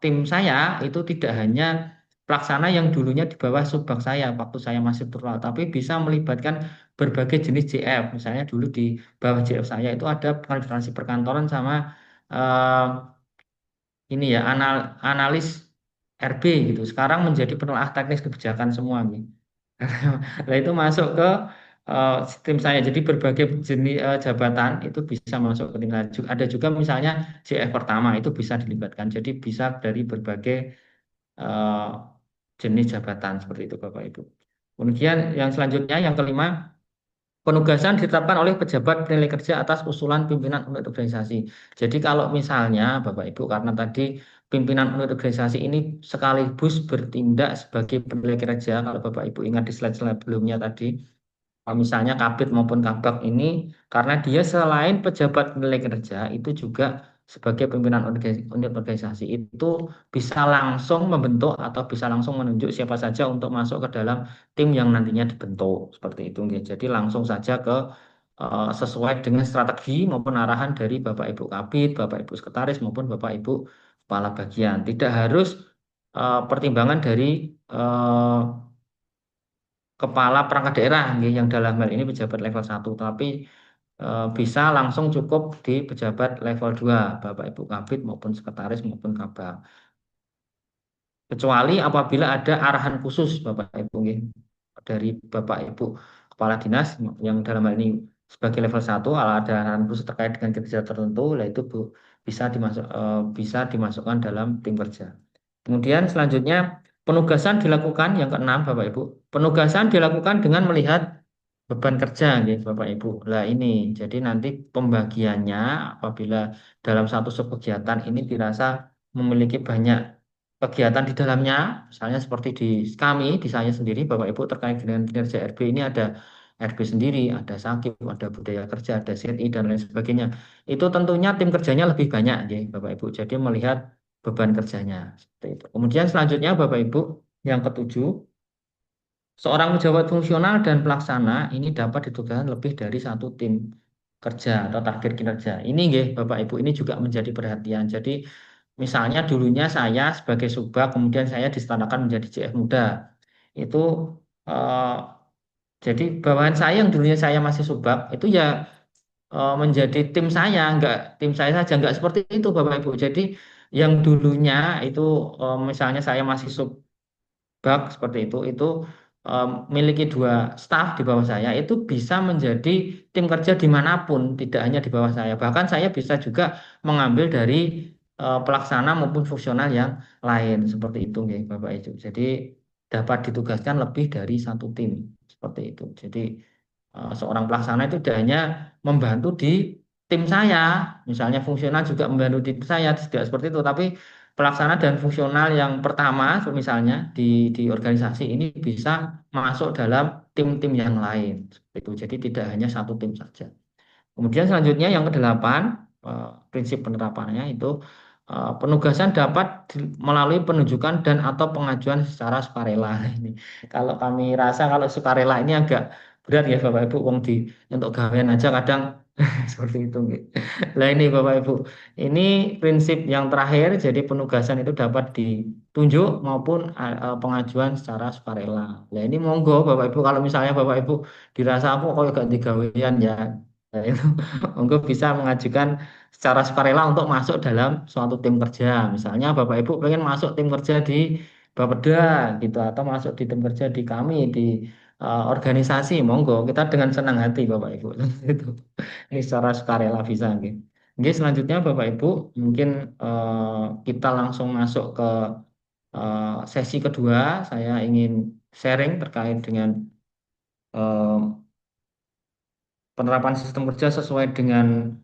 tim saya itu tidak hanya pelaksana yang dulunya di bawah subbag saya waktu saya masih turun, tapi bisa melibatkan berbagai jenis JF. Misalnya dulu di bawah JF saya itu ada administrasi perkantoran sama eh, ini ya analis RB gitu. Sekarang menjadi penelaah teknis kebijakan semua nih. Nah itu masuk ke tim saya. Jadi berbagai jenis jabatan itu bisa masuk ke tim saya. Ada juga misalnya JF pertama itu bisa dilibatkan. Jadi bisa dari berbagai eh, jenis jabatan seperti itu Bapak Ibu. Kemudian yang selanjutnya yang kelima, penugasan ditetapkan oleh pejabat penilai kerja atas usulan pimpinan unit organisasi. Jadi kalau misalnya Bapak Ibu karena tadi pimpinan unit organisasi ini sekaligus bertindak sebagai penilai kerja, kalau Bapak Ibu ingat di slide-slide sebelumnya tadi, misalnya Kabid maupun Kabak ini karena dia selain pejabat nilai kerja itu juga sebagai pimpinan unit organisasi itu bisa langsung membentuk atau bisa langsung menunjuk siapa saja untuk masuk ke dalam tim yang nantinya dibentuk seperti itu nggih. Jadi langsung saja ke sesuai dengan strategi maupun arahan dari Bapak Ibu Kabid, Bapak Ibu Sekretaris maupun Bapak Ibu Kepala Bagian. Tidak harus pertimbangan dari eh, kepala perangkat daerah nggih, yang dalam hal ini pejabat level satu, tapi bisa langsung cukup di pejabat level 2 Bapak Ibu Kabid maupun sekretaris maupun kabak. Kecuali apabila ada arahan khusus Bapak Ibu nggih, dari Bapak Ibu kepala dinas yang dalam hal ini sebagai level 1 kalau ada arahan khusus terkait dengan kerja tertentu, lah itu bisa dimasukkan dalam tim kerja. Kemudian selanjutnya penugasan dilakukan yang keenam Bapak Ibu. Penugasan dilakukan dengan melihat beban kerja gitu Bapak Ibu. Lah ini jadi nanti pembagiannya apabila dalam satu subkegiatan ini dirasa memiliki banyak kegiatan di dalamnya, misalnya seperti di kami, di saya sendiri Bapak Ibu terkait dengan kinerja RB ini ada RB sendiri, ada Sakip, ada budaya kerja, ada ZI dan lain sebagainya. Itu tentunya tim kerjanya lebih banyak ya Bapak Ibu. Jadi melihat beban kerjanya seperti itu. Kemudian selanjutnya Bapak Ibu yang ketujuh, seorang pejabat fungsional dan pelaksana ini dapat ditugaskan lebih dari satu tim kerja atau target kinerja. Ini nggih, Bapak Ibu ini juga menjadi perhatian. Jadi misalnya dulunya saya sebagai Subak, kemudian saya disetarakan menjadi CF Muda. Itu eh, jadi bawahan saya yang dulunya saya masih Subak itu ya menjadi tim saya, enggak tim saya saja, enggak seperti itu Bapak Ibu. Jadi yang dulunya itu misalnya saya masih bug seperti itu memiliki dua staf di bawah saya itu bisa menjadi tim kerja dimanapun, tidak hanya di bawah saya. Bahkan saya bisa juga mengambil dari pelaksana maupun fungsional yang lain seperti itu, ya, Bapak Ibu. Jadi dapat ditugaskan lebih dari satu tim seperti itu. Jadi seorang pelaksana itu tidak hanya membantu di tim saya, misalnya fungsional juga membantu tim saya, tidak seperti itu, tapi pelaksana dan fungsional yang pertama, misalnya di organisasi ini bisa masuk dalam tim-tim yang lain. Seperti itu. Jadi tidak hanya satu tim saja. Kemudian selanjutnya yang kedelapan, prinsip penerapannya itu penugasan dapat melalui penunjukan dan atau pengajuan secara sukarela. Ini kalau kami rasa kalau sukarela ini agak berat ya Bapak Ibu, wong di untuk gawean aja kadang seperti itu. Nggih. Nah ini Bapak Ibu, ini prinsip yang terakhir, jadi penugasan itu dapat ditunjuk maupun pengajuan secara sukarela. Nah ini monggo Bapak Ibu, kalau misalnya Bapak Ibu dirasa aku kok gak digawean ya, nah, itu monggo bisa mengajukan secara sukarela untuk masuk dalam suatu tim kerja. Misalnya Bapak Ibu pengen masuk tim kerja di Bapeda gitu atau masuk di tim kerja di kami di organisasi, monggo kita dengan senang hati Bapak Ibu. Itu. Ini secara sukarela bisa nggih. Nggih, selanjutnya Bapak Ibu, mungkin kita langsung masuk ke sesi kedua. Saya ingin sharing terkait dengan penerapan sistem kerja sesuai dengan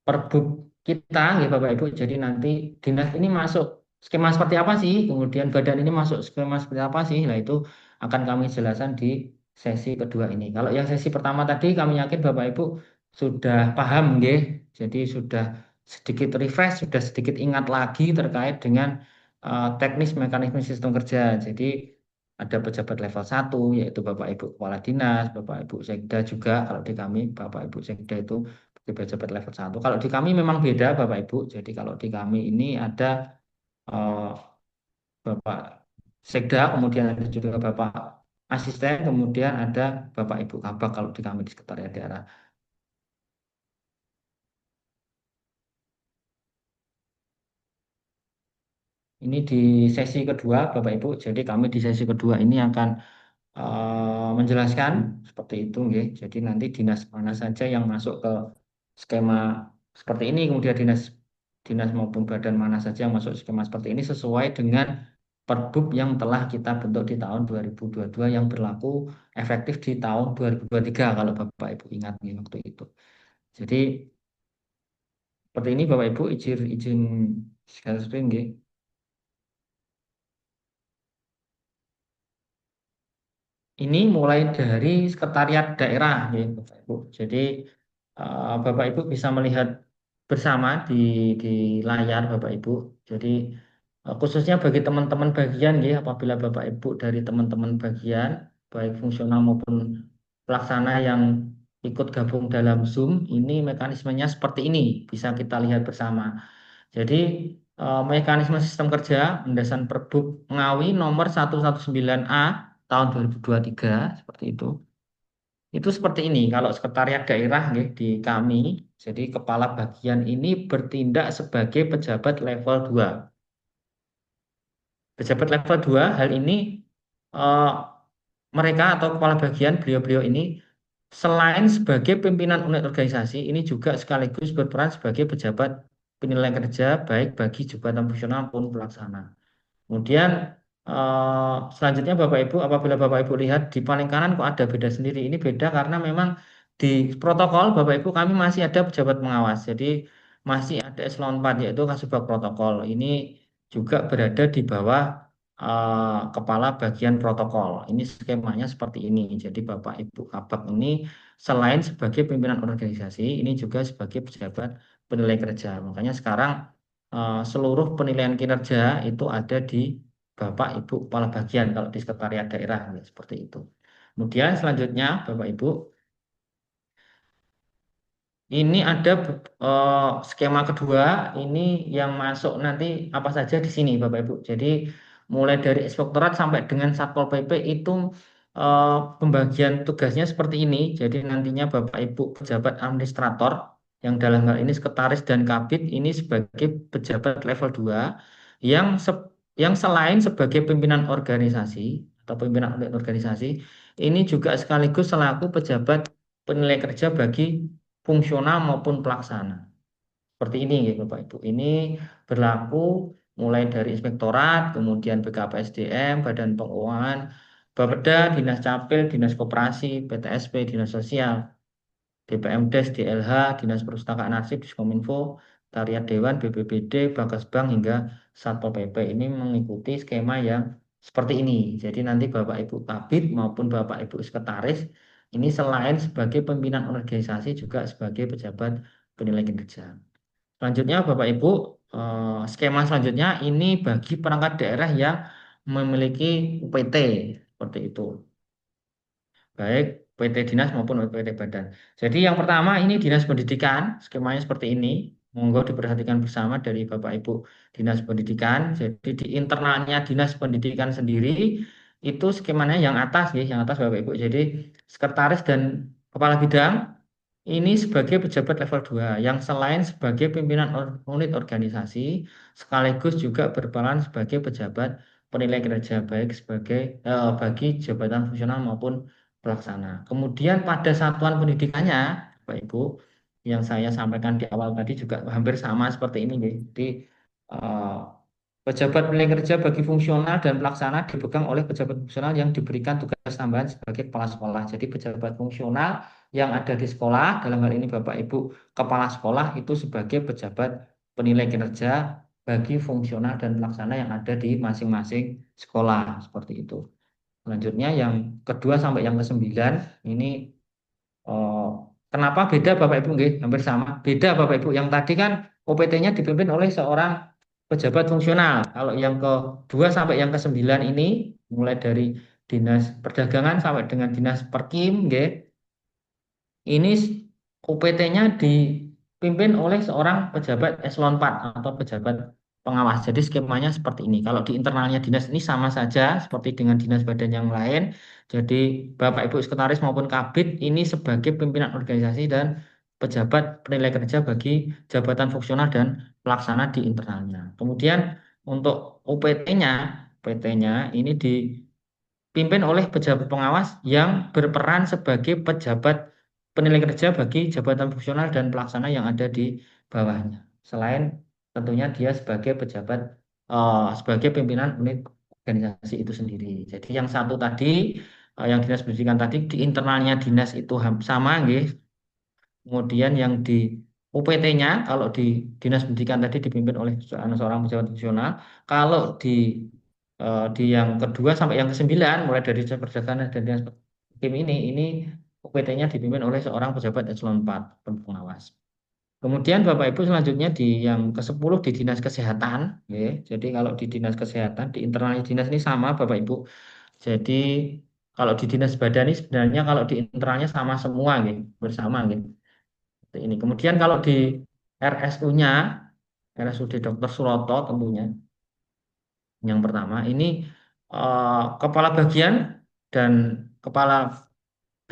Perbuk kita, ya Bapak Ibu. Jadi nanti dinas ini masuk skema seperti apa sih? Kemudian badan ini masuk skema seperti apa sih? Nah itu akan kami jelaskan di sesi kedua ini. Kalau yang sesi pertama tadi kami yakin Bapak Ibu sudah paham, nggih. Jadi sudah sedikit refresh, sudah sedikit ingat lagi terkait dengan teknis mekanisme sistem kerja. Jadi ada pejabat level 1 yaitu Bapak Ibu Kepala Dinas, Bapak Ibu Sekda juga kalau di kami Bapak Ibu Sekda itu pejabat level 1. Kalau di kami memang beda Bapak Ibu. Jadi kalau di kami ini ada eh, Bapak Sekda, kemudian ada juga Bapak Asisten, kemudian ada Bapak Ibu Kabak kalau di kami di Sekretariat Daerah. Ini di sesi kedua Bapak Ibu. Jadi kami di sesi kedua ini akan menjelaskan seperti itu nggih. Jadi nanti dinas mana saja yang masuk ke skema seperti ini, kemudian dinas dinas maupun badan mana saja yang masuk skema seperti ini sesuai dengan Perbub yang telah kita bentuk di tahun 2022 yang berlaku efektif di tahun 2023 kalau Bapak Ibu ingat nih waktu itu. Jadi seperti ini Bapak Ibu izin izin share screen nggih. Ini mulai dari sekretariat daerah, ya, Bapak Ibu. Jadi Bapak Ibu bisa melihat bersama di layar Bapak Ibu. Jadi khususnya bagi teman-teman bagian, ya, apabila Bapak Ibu dari teman-teman bagian, baik fungsional maupun pelaksana yang ikut gabung dalam Zoom, ini mekanismenya seperti ini, bisa kita lihat bersama. Jadi mekanisme sistem kerja berdasarkan Perbuk Ngawi nomor 119A tahun 2023 seperti itu. Itu seperti ini. Kalau sekretariat daerah nggih, di kami, jadi kepala bagian ini bertindak sebagai pejabat level 2. Pejabat level 2 hal ini eh, mereka atau kepala bagian beliau-beliau ini selain sebagai pimpinan unit organisasi, ini juga sekaligus berperan sebagai pejabat penilai kerja baik bagi jabatan fungsional maupun pelaksana. Kemudian selanjutnya Bapak Ibu, apabila Bapak Ibu lihat di paling kanan kok ada beda sendiri. Ini beda karena memang di protokol Bapak Ibu kami masih ada pejabat pengawas. Jadi masih ada eselon 4 yaitu Kasubag Protokol. Ini juga berada di bawah kepala bagian protokol. Ini skemanya seperti ini. Jadi Bapak Ibu Kabak ini selain sebagai pimpinan organisasi, ini juga sebagai pejabat penilai kerja. Makanya sekarang seluruh penilaian kinerja itu ada di Bapak Ibu Kepala Bagian kalau di sekretariat daerah ya, seperti itu. Kemudian selanjutnya Bapak Ibu ini ada skema kedua ini yang masuk nanti apa saja di sini Bapak Ibu. Jadi mulai dari inspektorat sampai dengan Satpol PP itu eh, pembagian tugasnya seperti ini. Jadi nantinya Bapak Ibu pejabat administrator yang dalam hal ini sekretaris dan kabid ini sebagai pejabat level 2 yang yang selain sebagai pimpinan organisasi atau pimpinan unit organisasi ini juga sekaligus selaku pejabat penilai kerja bagi fungsional maupun pelaksana. Seperti ini ya Bapak Ibu. Ini berlaku mulai dari inspektorat, kemudian BKPSDM, Badan Penguangan, Bapeda, Dinas Capil, Dinas Koperasi, PTSP, Dinas Sosial, DPMDes, DLH, Dinas Perpustakaan Arsip, Diskominfo, Tariat Dewan, BPBD, Bagasbang hingga Satpol PP ini mengikuti skema yang seperti ini. Jadi nanti Bapak Ibu Kabid maupun Bapak Ibu Sekretaris ini selain sebagai pimpinan organisasi juga sebagai pejabat penilai kinerja. Selanjutnya Bapak Ibu, skema selanjutnya ini bagi perangkat daerah yang memiliki UPT seperti itu baik PT Dinas maupun PT Badan. Jadi yang pertama ini Dinas Pendidikan, skemanya seperti ini. Monggo diperhatikan bersama dari Bapak Ibu Dinas Pendidikan. Jadi di internalnya Dinas Pendidikan sendiri itu skemanya yang atas ya, yang atas Bapak Ibu. Jadi sekretaris dan kepala bidang ini sebagai pejabat level 2 yang selain sebagai pimpinan unit organisasi sekaligus juga berperan sebagai pejabat penilai kinerja baik sebagai bagi jabatan fungsional maupun pelaksana. Kemudian pada satuan pendidikannya, Bapak Ibu, yang saya sampaikan di awal tadi juga hampir sama seperti ini. Jadi eh, pejabat penilai kerja bagi fungsional dan pelaksana dipegang oleh pejabat fungsional yang diberikan tugas tambahan sebagai kepala sekolah. Jadi pejabat fungsional yang ada di sekolah, dalam hal ini Bapak Ibu kepala sekolah itu sebagai pejabat penilai kinerja bagi fungsional dan pelaksana yang ada di masing-masing sekolah seperti itu. Selanjutnya yang kedua sampai yang ke-9 ini eh, kenapa beda Bapak Ibu nggih? Hampir sama. Beda Bapak Ibu. Yang tadi kan OPT-nya dipimpin oleh seorang pejabat fungsional. Kalau yang kedua sampai yang ke-9 ini mulai dari Dinas Perdagangan sampai dengan Dinas Perkim nggih, ini UPT-nya dipimpin oleh seorang pejabat eselon 4 atau pejabat pengawas. Jadi skemanya seperti ini. Kalau di internalnya dinas ini sama saja seperti dengan dinas badan yang lain. Jadi Bapak Ibu Sekretaris maupun Kabid ini sebagai pimpinan organisasi dan pejabat penilai kerja bagi jabatan fungsional dan pelaksana di internalnya. Kemudian untuk UPT-nya, PT-nya ini dipimpin oleh pejabat pengawas yang berperan sebagai pejabat penilai kerja bagi jabatan fungsional dan pelaksana yang ada di bawahnya. Selain tentunya dia sebagai pejabat sebagai pimpinan unit organisasi itu sendiri. Jadi yang satu tadi yang dinas pendidikan tadi di internalnya dinas itu sama nggih. Kemudian yang di UPT-nya kalau di dinas pendidikan tadi dipimpin oleh seorang pejabat fungsional. Kalau di yang kedua sampai yang ke-9 mulai dari dinas perdagangan dan dinas Kim ini UPT-nya dipimpin oleh seorang pejabat eselon 4 pengawas. Kemudian Bapak Ibu selanjutnya di yang ke-10 di Dinas Kesehatan, ya. Jadi kalau di Dinas Kesehatan di internalnya dinas ini sama Bapak Ibu. Jadi kalau di Dinas Badan ini sebenarnya kalau di internalnya sama semua gitu, bersama gitu. Seperti ini. Kemudian kalau di RSU-nya, RSUD Dr. Suroto tentunya yang pertama ini kepala bagian dan kepala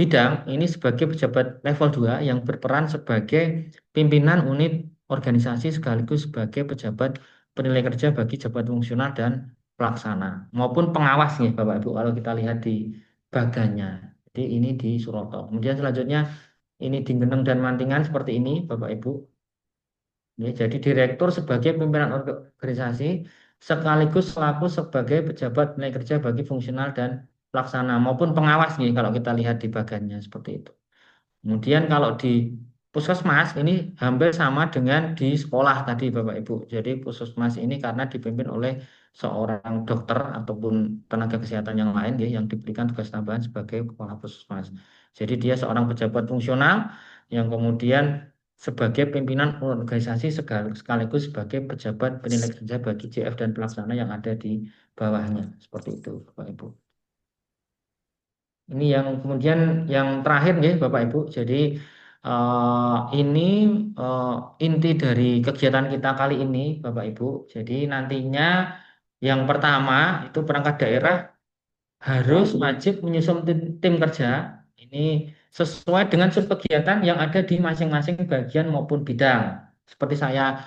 bidang ini sebagai pejabat level 2 yang berperan sebagai pimpinan unit organisasi sekaligus sebagai pejabat penilai kerja bagi jabatan fungsional dan pelaksana maupun pengawas nih Bapak Ibu kalau kita lihat di baganya. Jadi ini di Suroto. Kemudian selanjutnya ini di Geneng dan Mantingan seperti ini, Bapak Ibu. Ya, jadi direktur sebagai pimpinan organisasi sekaligus selaku sebagai pejabat nilai kerja bagi fungsional dan pelaksana maupun pengawas nih kalau kita lihat di bagannya seperti itu. Kemudian kalau di puskesmas ini hampir sama dengan di sekolah tadi Bapak Ibu. Jadi puskesmas ini karena dipimpin oleh seorang dokter ataupun tenaga kesehatan yang lain ya, yang diberikan tugas tambahan sebagai kepala puskesmas. Jadi dia seorang pejabat fungsional yang kemudian sebagai pimpinan organisasi sekaligus sebagai pejabat penilai kerja bagi JF dan pelaksana yang ada di bawahnya. Seperti itu Bapak Ibu. Ini yang kemudian yang terakhir nih Bapak Ibu. Jadi ini eh, inti dari kegiatan kita kali ini Bapak Ibu. Jadi nantinya yang pertama itu perangkat daerah harus wajib menyusun tim kerja ini sesuai dengan subkegiatan yang ada di masing-masing bagian maupun bidang. Seperti saya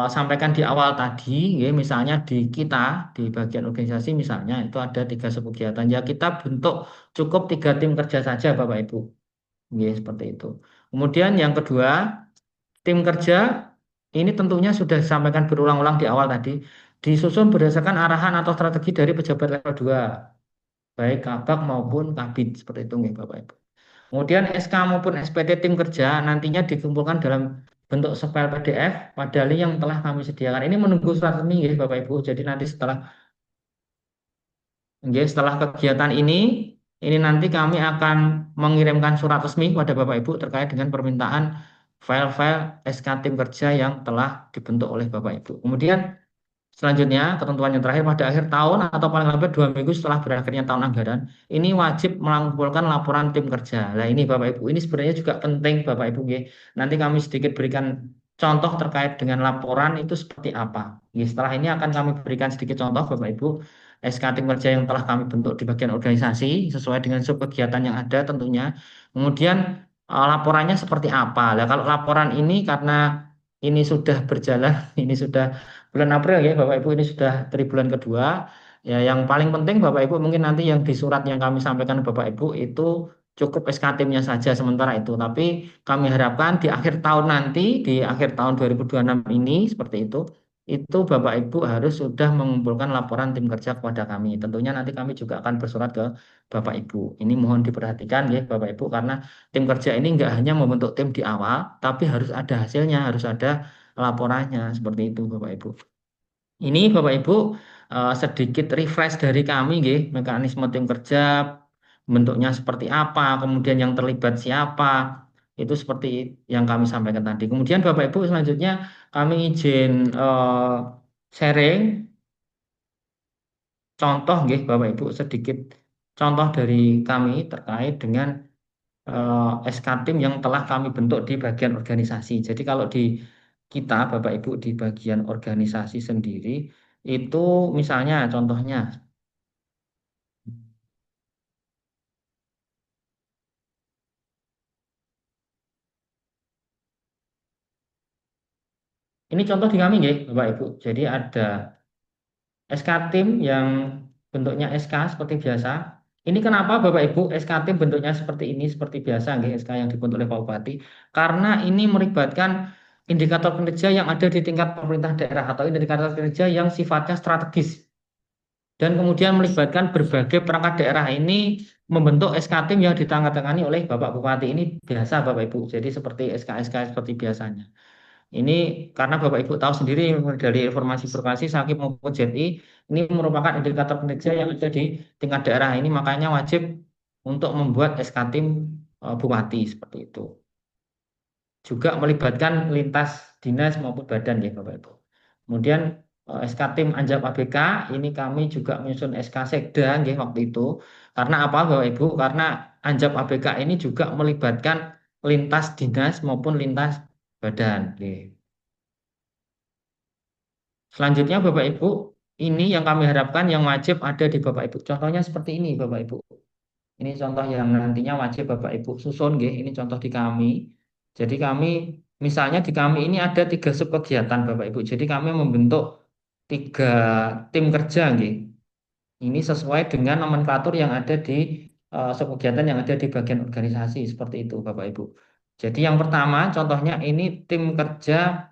sampaikan di awal tadi, ya, misalnya di kita di bagian organisasi misalnya itu ada 3 subkegiatan ya kita bentuk cukup 3 tim kerja saja Bapak Ibu, ya, seperti itu. Kemudian yang kedua tim kerja ini tentunya sudah disampaikan berulang-ulang di awal tadi disusun berdasarkan arahan atau strategi dari pejabat level 2 baik kabak maupun kabid seperti itu nih Bapak Ibu. Kemudian SK maupun SPT tim kerja nantinya dikumpulkan dalam bentuk file PDF pada link yang telah kami sediakan. Ini menunggu surat resmi ya Bapak Ibu. Jadi nanti setelah kegiatan ini nanti kami akan mengirimkan surat resmi kepada Bapak Ibu terkait dengan permintaan file-file SK tim kerja yang telah dibentuk oleh Bapak Ibu. Kemudian selanjutnya, ketentuan yang terakhir pada akhir tahun atau paling lambat 2 minggu setelah berakhirnya tahun anggaran, ini wajib mengumpulkan laporan tim kerja. Nah ini Bapak Ibu, ini sebenarnya juga penting Bapak Ibu. Ya. Nanti kami sedikit berikan contoh terkait dengan laporan itu seperti apa. Ya, setelah ini akan kami berikan sedikit contoh Bapak Ibu, SK tim kerja yang telah kami bentuk di bagian organisasi sesuai dengan sub kegiatan yang ada tentunya. Kemudian laporannya seperti apa? Nah, kalau laporan ini karena ini sudah berjalan, ini sudah bulan April ya Bapak Ibu ini sudah dari bulan kedua. Ya yang paling penting Bapak Ibu mungkin nanti yang di surat yang kami sampaikan Bapak Ibu itu cukup SKT-nya saja sementara itu. Tapi kami harapkan di akhir tahun nanti, di akhir tahun 2026 ini seperti itu Bapak Ibu harus sudah mengumpulkan laporan tim kerja kepada kami. Tentunya nanti kami juga akan bersurat ke Bapak Ibu. Ini mohon diperhatikan ya Bapak Ibu karena tim kerja ini nggak hanya membentuk tim di awal, tapi harus ada hasilnya, harus ada laporannya seperti itu Bapak Ibu. Ini Bapak Ibu sedikit refresh dari kami nggih, mekanisme tim kerja, bentuknya seperti apa, kemudian yang terlibat siapa, itu seperti yang kami sampaikan tadi. Kemudian Bapak Ibu selanjutnya kami izin sharing contoh nggih Bapak Ibu sedikit contoh dari kami terkait dengan SK tim yang telah kami bentuk di bagian organisasi. Jadi kalau di kita, Bapak Ibu, di bagian organisasi sendiri, itu misalnya contohnya, ini contoh di kami, nggih, Bapak Ibu. Jadi ada SK tim yang bentuknya SK seperti biasa. Ini kenapa Bapak Ibu SK tim bentuknya seperti ini, seperti biasa, nggih, SK yang dibentuk oleh Pak Bupati. Karena ini melibatkan indikator kinerja yang ada di tingkat pemerintah daerah atau indikator kinerja yang sifatnya strategis. Dan kemudian melibatkan berbagai perangkat daerah ini membentuk SK tim yang ditandatangani oleh Bapak Bupati ini biasa Bapak Ibu. Jadi seperti SK-SK seperti biasanya. Ini karena Bapak Ibu tahu sendiri dari informasi berkasi Sakip maupun ZI ini merupakan indikator kinerja yang ada di tingkat daerah ini makanya wajib untuk membuat SK tim Bupati seperti itu. Juga melibatkan lintas dinas maupun badan ya Bapak Ibu. Kemudian SK tim Anjab ABK ini kami juga menyusun SK Sekda nggih waktu itu. Karena apa Bapak Ibu? Karena Anjab ABK ini juga melibatkan lintas dinas maupun lintas badan. Nggih. Selanjutnya Bapak Ibu, ini yang kami harapkan yang wajib ada di Bapak Ibu. Contohnya seperti ini Bapak Ibu. Ini contoh yang nantinya wajib Bapak Ibu susun nggih. Ini contoh di kami. Jadi kami misalnya di kami ini ada 3 subkegiatan Bapak Ibu. Jadi kami membentuk 3 tim kerja nggih. Ini sesuai dengan nomenklatur yang ada di subkegiatan yang ada di bagian organisasi seperti itu Bapak Ibu. Jadi yang pertama contohnya ini tim kerja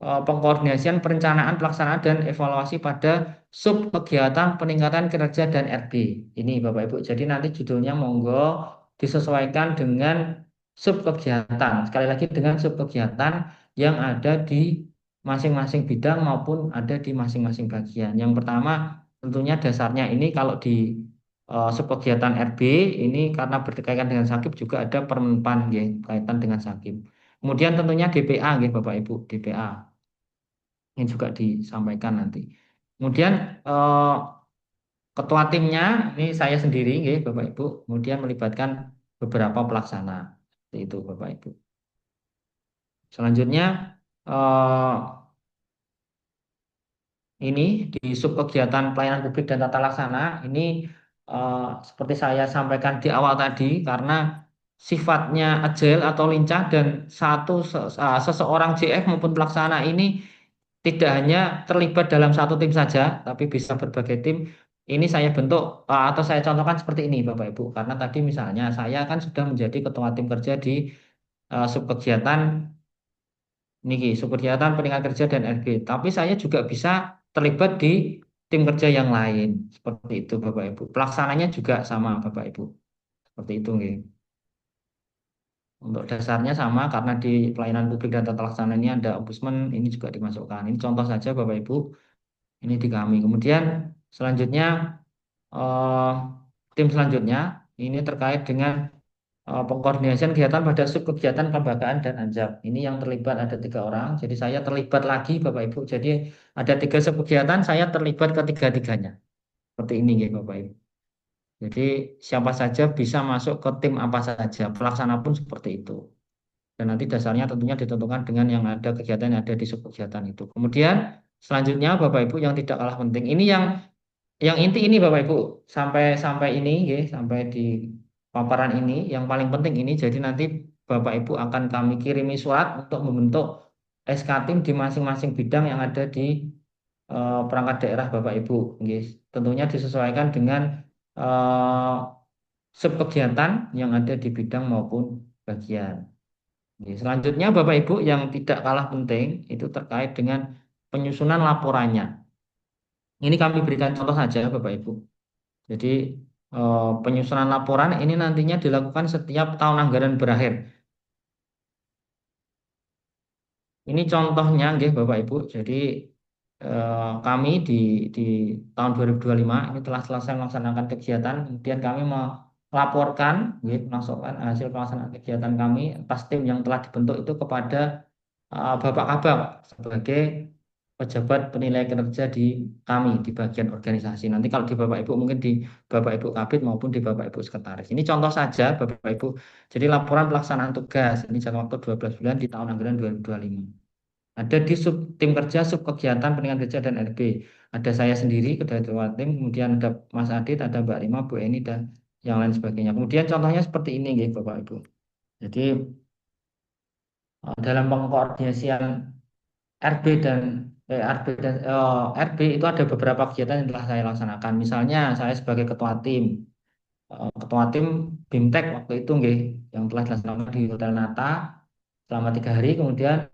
pengkoordinasian perencanaan, pelaksanaan, dan evaluasi pada sub kegiatan peningkatan kinerja dan RB. Ini Bapak Ibu. Jadi nanti judulnya monggo disesuaikan dengan sub kegiatan. Sekali lagi dengan sub kegiatan yang ada di masing-masing bidang maupun ada di masing-masing bagian. Yang pertama tentunya dasarnya ini kalau di sub kegiatan RB ini karena berkaitan dengan sakit juga ada permenpan ya, kaitan dengan sakit. Kemudian tentunya DPA nggih Bapak Ibu, DPA yang juga disampaikan nanti. Kemudian eh, ketua timnya ini saya sendiri, nggih, Bapak Ibu. Kemudian melibatkan beberapa pelaksana. Seperti itu Bapak Ibu. Selanjutnya eh, ini di sub kegiatan pelayanan publik dan tata laksana ini seperti saya sampaikan di awal tadi karena sifatnya agile atau lincah dan seseorang JF maupun pelaksana ini tidak hanya terlibat dalam satu tim saja, tapi bisa berbagai tim. Ini saya bentuk atau saya contohkan seperti ini, Bapak Ibu. Karena tadi misalnya saya kan sudah menjadi ketua tim kerja di subkegiatan niki, subkegiatan peningkatan kerja dan RG. Tapi saya juga bisa terlibat di tim kerja yang lain. Seperti itu, Bapak Ibu. Pelaksananya juga sama, Bapak Ibu. Seperti itu, nggih. Untuk dasarnya sama karena di pelayanan publik dan tata laksana ini ada ombudsman, ini juga dimasukkan. Ini contoh saja, Bapak Ibu. Ini di kami. Kemudian selanjutnya eh, tim selanjutnya ini terkait dengan pengkoordinasian kegiatan pada sub kegiatan kelembagaan dan anjak. Ini yang terlibat ada 3 orang. Jadi saya terlibat lagi Bapak Ibu. Jadi ada 3 sub kegiatan, saya terlibat ketiga-tiganya. Seperti ini ya Bapak Ibu. Jadi siapa saja bisa masuk ke tim apa saja. Pelaksana pun seperti itu. Dan nanti dasarnya tentunya ditentukan dengan yang ada kegiatan yang ada di sub kegiatan itu. Kemudian selanjutnya Bapak Ibu yang tidak kalah penting. Ini yang inti ini Bapak Ibu sampai sampai ini ya, sampai di paparan ini yang paling penting ini jadi nanti Bapak Ibu akan kami kirimi surat untuk membentuk SK tim di masing-masing bidang yang ada di perangkat daerah Bapak Ibu nggih. Tentunya disesuaikan dengan eh, subkegiatan yang ada di bidang maupun bagian. Nggih. Selanjutnya Bapak Ibu yang tidak kalah penting itu terkait dengan penyusunan laporannya. Ini kami berikan contoh saja Bapak Ibu. Jadi penyusunan laporan ini nantinya dilakukan setiap tahun anggaran berakhir. Ini contohnya, nggih, Bapak Ibu. Jadi kami di tahun 2025 ini telah selesai melaksanakan kegiatan. Kemudian kami melaporkan, nggih, melaksanakan hasil pelaksanaan kegiatan kami atas tim yang telah dibentuk itu kepada Bapak Kabak sebagai pejabat penilai kinerja di kami di bagian organisasi. Nanti kalau di Bapak Ibu mungkin di Bapak Ibu Kabid maupun di Bapak Ibu Sekretaris. Ini contoh saja Bapak Ibu. Jadi laporan pelaksanaan tugas ini jangka waktu 12 bulan di tahun anggaran 2025. Ada di sub tim kerja sub kegiatan peningkatan kerja dan RB. Ada saya sendiri ketua tim, kemudian ada Mas Adit, ada Mbak Rima, Bu Eni dan yang lain sebagainya. Kemudian contohnya seperti ini nggih, Bapak Ibu. Jadi dalam pengkoordinasian RB dan RB itu ada beberapa kegiatan yang telah saya laksanakan. Misalnya saya sebagai ketua tim BIMTEK waktu itu nggih, yang telah dilaksanakan di Hotel Nata selama 3 hari. Kemudian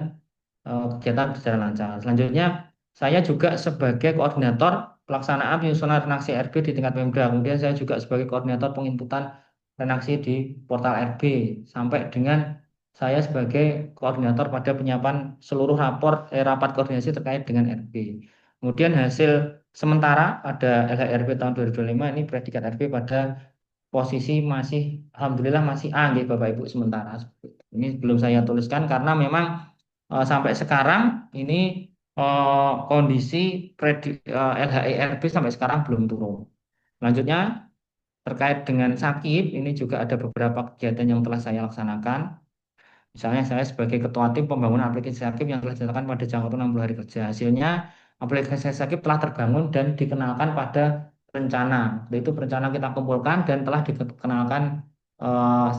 kegiatan berjalan lancar. Selanjutnya saya juga sebagai koordinator pelaksanaan penyusunan renaksi RB di tingkat Pemda. Kemudian saya juga sebagai koordinator penginputan renaksi di portal RB sampai dengan saya sebagai koordinator pada penyiapan seluruh rapat koordinasi terkait dengan RB. Kemudian hasil sementara pada LHRB tahun 2025 ini predikat RB pada posisi masih alhamdulillah masih A nggih Bapak Ibu sementara. Ini belum saya tuliskan karena memang sampai sekarang ini kondisi LHIRB sampai sekarang belum turun. Selanjutnya terkait dengan sakit ini juga ada beberapa kegiatan yang telah saya laksanakan. Misalnya saya sebagai ketua tim pembangunan aplikasi Sakib yang telah dilakukan pada jangka waktu 60 hari kerja. Hasilnya aplikasi Sakib telah terbangun dan dikenalkan pada rencana. Itu rencana kita kumpulkan dan telah dikenalkan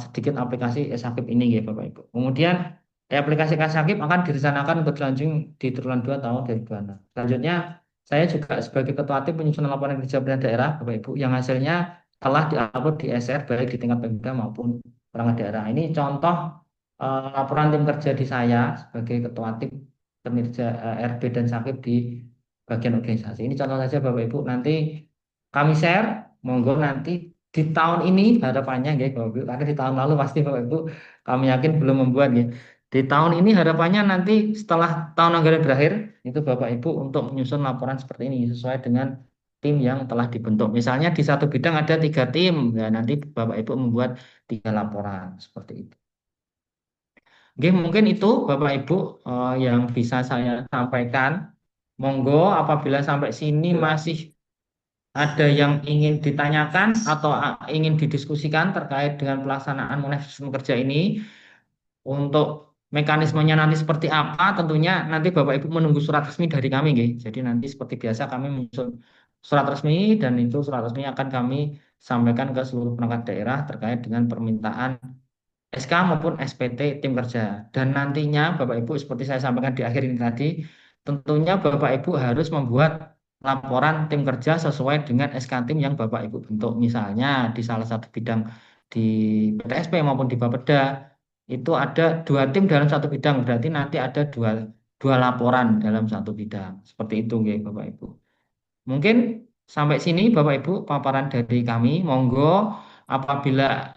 sedikit aplikasi Sakib ini ya Bapak Ibu. Kemudian aplikasi Sakib akan direncanakan untuk dilanjut di triwulan 2 tahun 2026. Selanjutnya saya juga sebagai ketua tim penyusunan laporan kerja pemerintah daerah Bapak Ibu yang hasilnya telah diupload di SR baik di tingkat Pemda maupun perangkat daerah. Ini contoh laporan tim kerja di saya sebagai ketua tim kinerja RB dan Sakip di bagian organisasi. Ini contoh saja Bapak Ibu, nanti kami share, monggo nanti di tahun ini harapannya ya Bapak Ibu, karena di tahun lalu pasti Bapak Ibu kami yakin belum membuat ya. Di tahun ini harapannya nanti setelah tahun anggaran berakhir itu Bapak Ibu untuk menyusun laporan seperti ini sesuai dengan tim yang telah dibentuk. Misalnya di satu bidang ada 3 tim, ya nanti Bapak Ibu membuat 3 laporan seperti itu. Oke, mungkin itu Bapak Ibu yang bisa saya sampaikan. Monggo apabila sampai sini masih ada yang ingin ditanyakan atau ingin didiskusikan terkait dengan pelaksanaan Monef Sistem Kerja ini, untuk mekanismenya nanti seperti apa, tentunya nanti Bapak Ibu menunggu surat resmi dari kami, nggih. Jadi nanti seperti biasa kami menyusun surat resmi dan itu surat resmi akan kami sampaikan ke seluruh perangkat daerah terkait dengan permintaan SK maupun SPT tim kerja. Dan nantinya Bapak Ibu seperti saya sampaikan di akhir ini tadi, tentunya Bapak Ibu harus membuat laporan tim kerja sesuai dengan SK tim yang Bapak Ibu bentuk. Misalnya di salah satu bidang di PTSP maupun di Bapeda itu ada 2 tim dalam satu bidang, berarti nanti ada dua, dua laporan dalam satu bidang. Seperti itu nggih, Bapak Ibu. Mungkin sampai sini Bapak Ibu paparan dari kami. Monggo apabila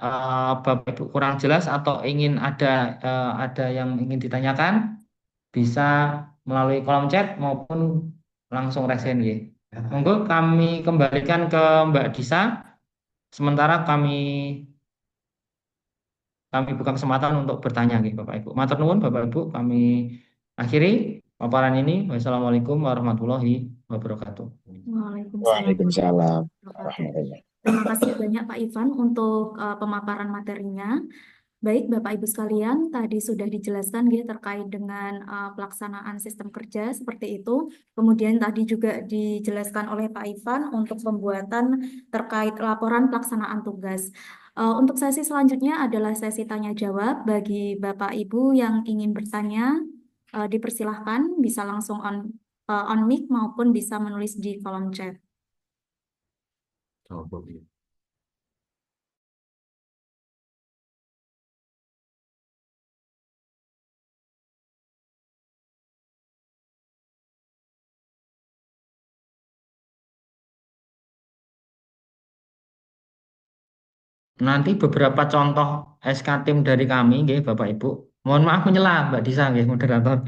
Bapak Ibu kurang jelas atau ingin ada yang ingin ditanyakan bisa melalui kolom chat maupun langsung resen ya. Monggo kami kembalikan ke Mbak Disa. Sementara kami buka kesempatan untuk bertanya gitu Bapak Ibu. Matur nuwun Bapak Ibu, kami akhiri paparan ini. Wassalamualaikum warahmatullahi wabarakatuh. Waalaikumsalam Waalaikumsalam warahmatullahi wabarakatuh. warahmatullahi. Terima kasih banyak Pak Ivan untuk pemaparan materinya. Baik, Bapak Ibu sekalian, tadi sudah dijelaskan ya terkait dengan pelaksanaan sistem kerja seperti itu. Kemudian tadi juga dijelaskan oleh Pak Ivan untuk pembuatan terkait laporan pelaksanaan tugas. Untuk sesi selanjutnya adalah sesi tanya jawab bagi Bapak Ibu yang ingin bertanya. Dipersilahkan bisa langsung on mic maupun bisa menulis di kolom chat. Nanti beberapa contoh SK tim dari kami, nggih, Bapak Ibu. Mohon maaf menyela Mbak Disa, nggih, moderator.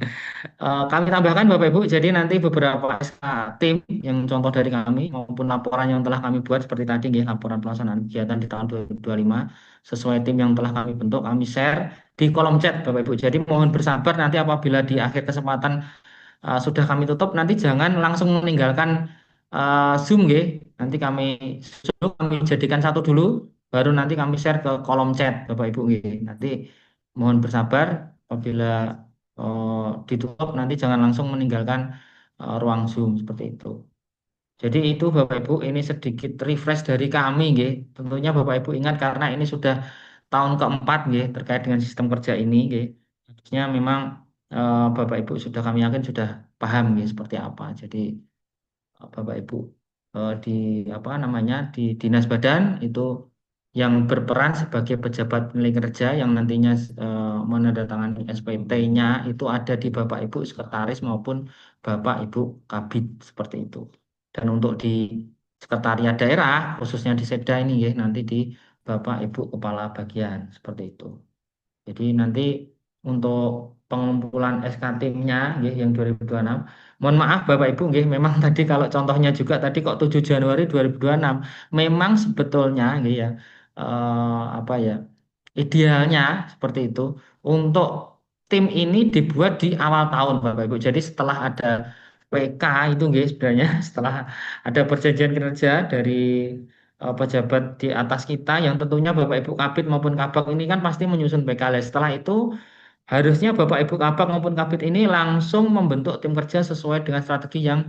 Kami tambahkan Bapak Ibu, jadi nanti beberapa SK tim yang contoh dari kami maupun laporan yang telah kami buat seperti tadi, nggih, laporan pelaksanaan kegiatan di tahun 2025 sesuai tim yang telah kami bentuk, kami share di kolom chat Bapak Ibu. Jadi mohon bersabar nanti apabila di akhir kesempatan sudah kami tutup, nanti jangan langsung meninggalkan Zoom, nggih. Nanti kami jadikan satu dulu, baru nanti kami share ke kolom chat Bapak Ibu, nggih. Nanti mohon bersabar apabila ditutup nanti jangan langsung meninggalkan ruang Zoom seperti itu. Jadi itu Bapak Ibu, ini sedikit refresh dari kami, nggih. Tentunya Bapak Ibu ingat karena ini sudah tahun keempat, nggih, terkait dengan sistem kerja ini, nggih. Harusnya memang Bapak Ibu sudah kami yakin sudah paham, nggih, seperti apa. Jadi Bapak Ibu di apa namanya di dinas badan itu yang berperan sebagai pejabat nilai kerja yang nantinya menandatangani SPT-nya itu ada di Bapak Ibu sekretaris maupun Bapak Ibu Kabid seperti itu. Dan untuk di sekretariat daerah khususnya di Sekda ini ya nanti di Bapak Ibu Kepala Bagian seperti itu. Jadi nanti untuk pengumpulan SK timnya nggih, yang 2026. Mohon maaf Bapak Ibu nggih, memang tadi kalau contohnya juga tadi kok 7 Januari 2026. Memang sebetulnya nggih ya apa ya? Idealnya seperti itu untuk tim ini dibuat di awal tahun Bapak Ibu. Jadi setelah ada PK itu nggih sebenarnya setelah ada perjanjian kinerja dari pejabat di atas kita yang tentunya Bapak Ibu Kabid maupun Kabak ini kan pasti menyusun PKL. Setelah itu harusnya Bapak Ibu Kabak maupun Kabid ini langsung membentuk tim kerja sesuai dengan strategi yang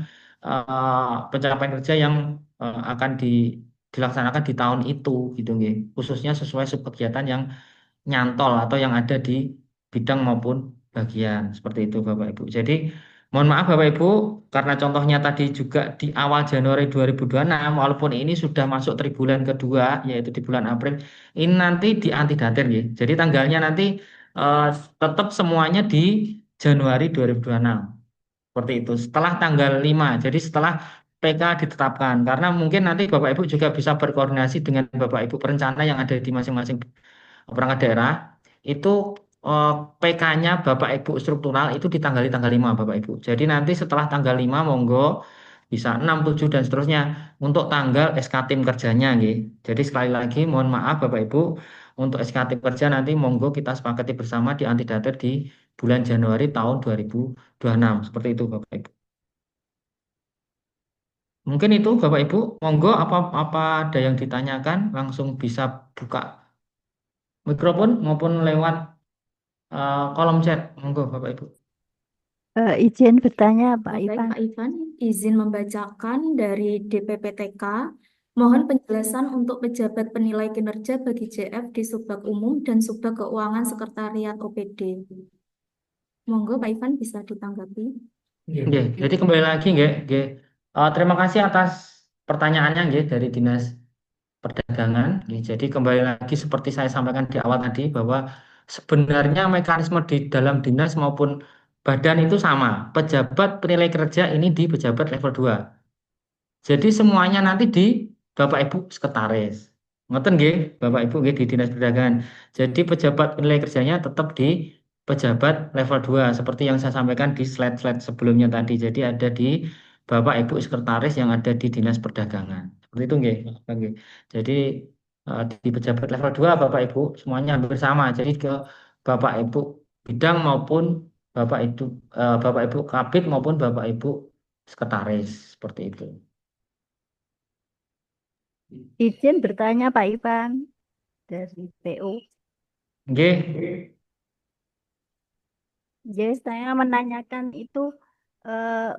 pencapaian kerja yang akan dilaksanakan di tahun itu gitu nggih. Khususnya sesuai subkegiatan yang nyantol atau yang ada di bidang maupun bagian seperti itu Bapak Ibu. Jadi Mohon maaf Bapak Ibu, karena contohnya tadi juga di awal Januari 2026, walaupun ini sudah masuk tribulan kedua, yaitu di bulan April, ini nanti di antidatir ya. Jadi tanggalnya nanti eh, tetap semuanya di Januari 2026. Seperti itu. Setelah tanggal 5, jadi setelah PK ditetapkan. Karena mungkin nanti Bapak Ibu juga bisa berkoordinasi dengan Bapak Ibu perencana yang ada di masing-masing perangkat daerah itu PK-nya Bapak Ibu struktural itu ditanggali tanggal 5 Bapak Ibu. Jadi nanti setelah tanggal 5 monggo bisa 6, 7 dan seterusnya untuk tanggal SK tim kerjanya nggih. Jadi sekali lagi mohon maaf Bapak Ibu untuk SK tim kerja nanti monggo kita sepakati bersama di antidater di bulan Januari tahun 2026. Seperti itu Bapak Ibu. Mungkin itu Bapak Ibu, monggo apa ada yang ditanyakan langsung bisa buka mikrofon maupun lewat kolom chat, monggo Bapak Ibu. Izin bertanya Pak Baik, Ivan. Pak Ivan, izin membacakan dari DPPTK. Mohon penjelasan untuk pejabat penilai kinerja bagi JF di Subbag Umum dan Subbag Keuangan Sekretariat OPD. Monggo, Pak Ivan bisa ditanggapi. Nggih, jadi kembali lagi nggih, nggih. Terima kasih atas pertanyaannya nggih dari Dinas Perdagangan. Nggih, jadi kembali lagi seperti saya sampaikan di awal tadi bahwa sebenarnya mekanisme di dalam dinas maupun badan itu sama. Pejabat penilai kerja ini di pejabat level 2. Jadi semuanya nanti di Bapak Ibu sekretaris. Ngoten nggih, Bapak Ibu nggih di Dinas Perdagangan. Jadi pejabat penilai kerjanya tetap di pejabat level 2 seperti yang saya sampaikan di slide-slide sebelumnya tadi. Jadi ada di Bapak Ibu sekretaris yang ada di Dinas Perdagangan. Seperti itu nggih, Pak nggih. Jadi di pejabat level 2 Bapak Ibu semuanya hampir sama. Jadi ke Bapak Ibu bidang maupun Bapak Ibu Bapak Ibu kabid maupun Bapak Ibu sekretaris seperti itu. Izin bertanya Pak Ivan dari PU. Nggih, Jadi saya menanyakan itu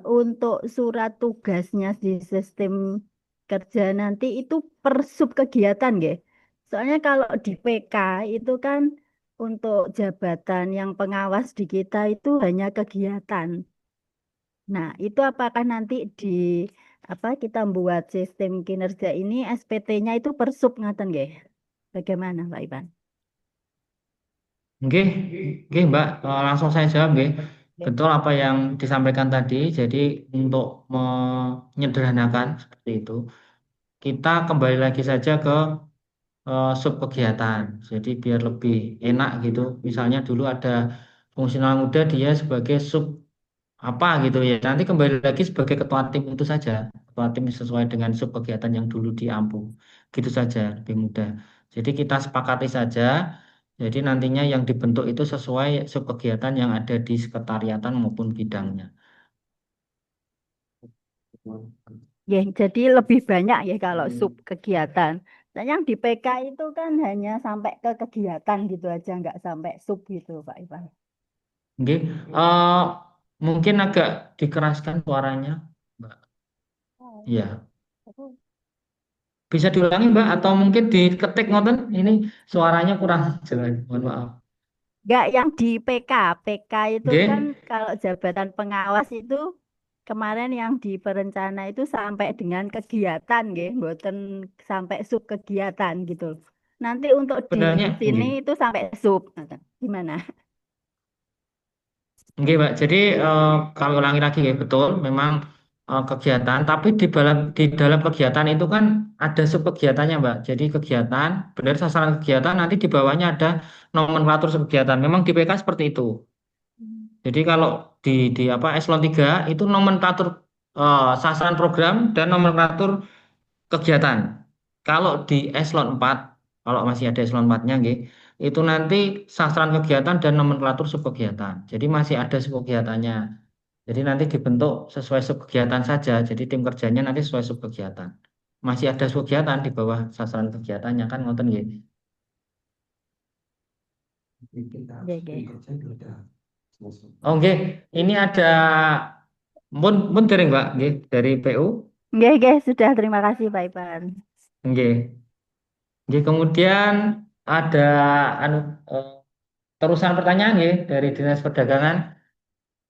untuk surat tugasnya di sistem kerja nanti itu per sub kegiatan nggih. Soalnya kalau di PK itu kan untuk jabatan yang pengawas di kita itu hanya kegiatan. Nah, itu apakah nanti di apa kita buat sistem kinerja ini SPT-nya itu per sub ngaten nggih? Bagaimana Pak Ivan? nggih, nggih Mbak. Langsung saya jawab nggih. Oke. Betul apa yang disampaikan tadi. Jadi untuk menyederhanakan seperti itu, kita kembali lagi saja ke sub kegiatan. Jadi biar lebih enak gitu. Misalnya dulu ada fungsional muda dia sebagai sub apa gitu ya. Nanti kembali lagi sebagai ketua tim itu saja. Ketua tim sesuai dengan sub kegiatan yang dulu diampu. Gitu saja, lebih mudah. Jadi kita sepakati saja. Jadi nantinya yang dibentuk itu sesuai sub kegiatan yang ada di sekretariatan maupun bidangnya. Ya, jadi lebih banyak ya kalau sub kegiatan. Dan yang di PK itu kan hanya sampai ke kegiatan gitu aja, nggak sampai sub gitu, Pak Ivan. Oke, eh, mungkin agak dikeraskan suaranya, Mbak. Oh. Iya, bisa diulangi Mbak atau mungkin diketik ngoten ini suaranya kurang jelas. Mohon maaf. Nggak yang di PK. PK itu kan Oke, kalau jabatan pengawas itu kemarin yang di perencana itu sampai dengan kegiatan, gitu, mboten sampai sub kegiatan gitu. Nanti untuk di sebenarnya, sini oke. itu sampai sub. Gimana? Oke, Mbak. Jadi kami ulangi lagi ya, betul. Memang kegiatan, tapi di dalam kegiatan itu kan ada sub kegiatannya, Mbak. Jadi kegiatan, benar sasaran kegiatan nanti di bawahnya ada nomenklatur sub kegiatan. Memang di PK seperti itu. Jadi kalau di apa eselon 3 itu nomenklatur sasaran program dan nomenklatur kegiatan. Kalau di eselon 4, kalau masih ada eselon 4-nya nggih, itu nanti sasaran kegiatan dan nomenklatur subkegiatan. Jadi masih ada subkegiatannya. Jadi nanti dibentuk sesuai subkegiatan saja. Jadi tim kerjanya nanti sesuai subkegiatan. Masih ada subkegiatan di bawah sasaran kegiatannya kan ngoten nggih. Ya, ya. Oh nggih, ini ada mun dereng Mbak nggih dari PU. Nggih, nggih, sudah terima kasih Pak Ivan. Nggih. Nggih, kemudian ada anu, eh, terusan pertanyaan nggih dari Dinas Perdagangan.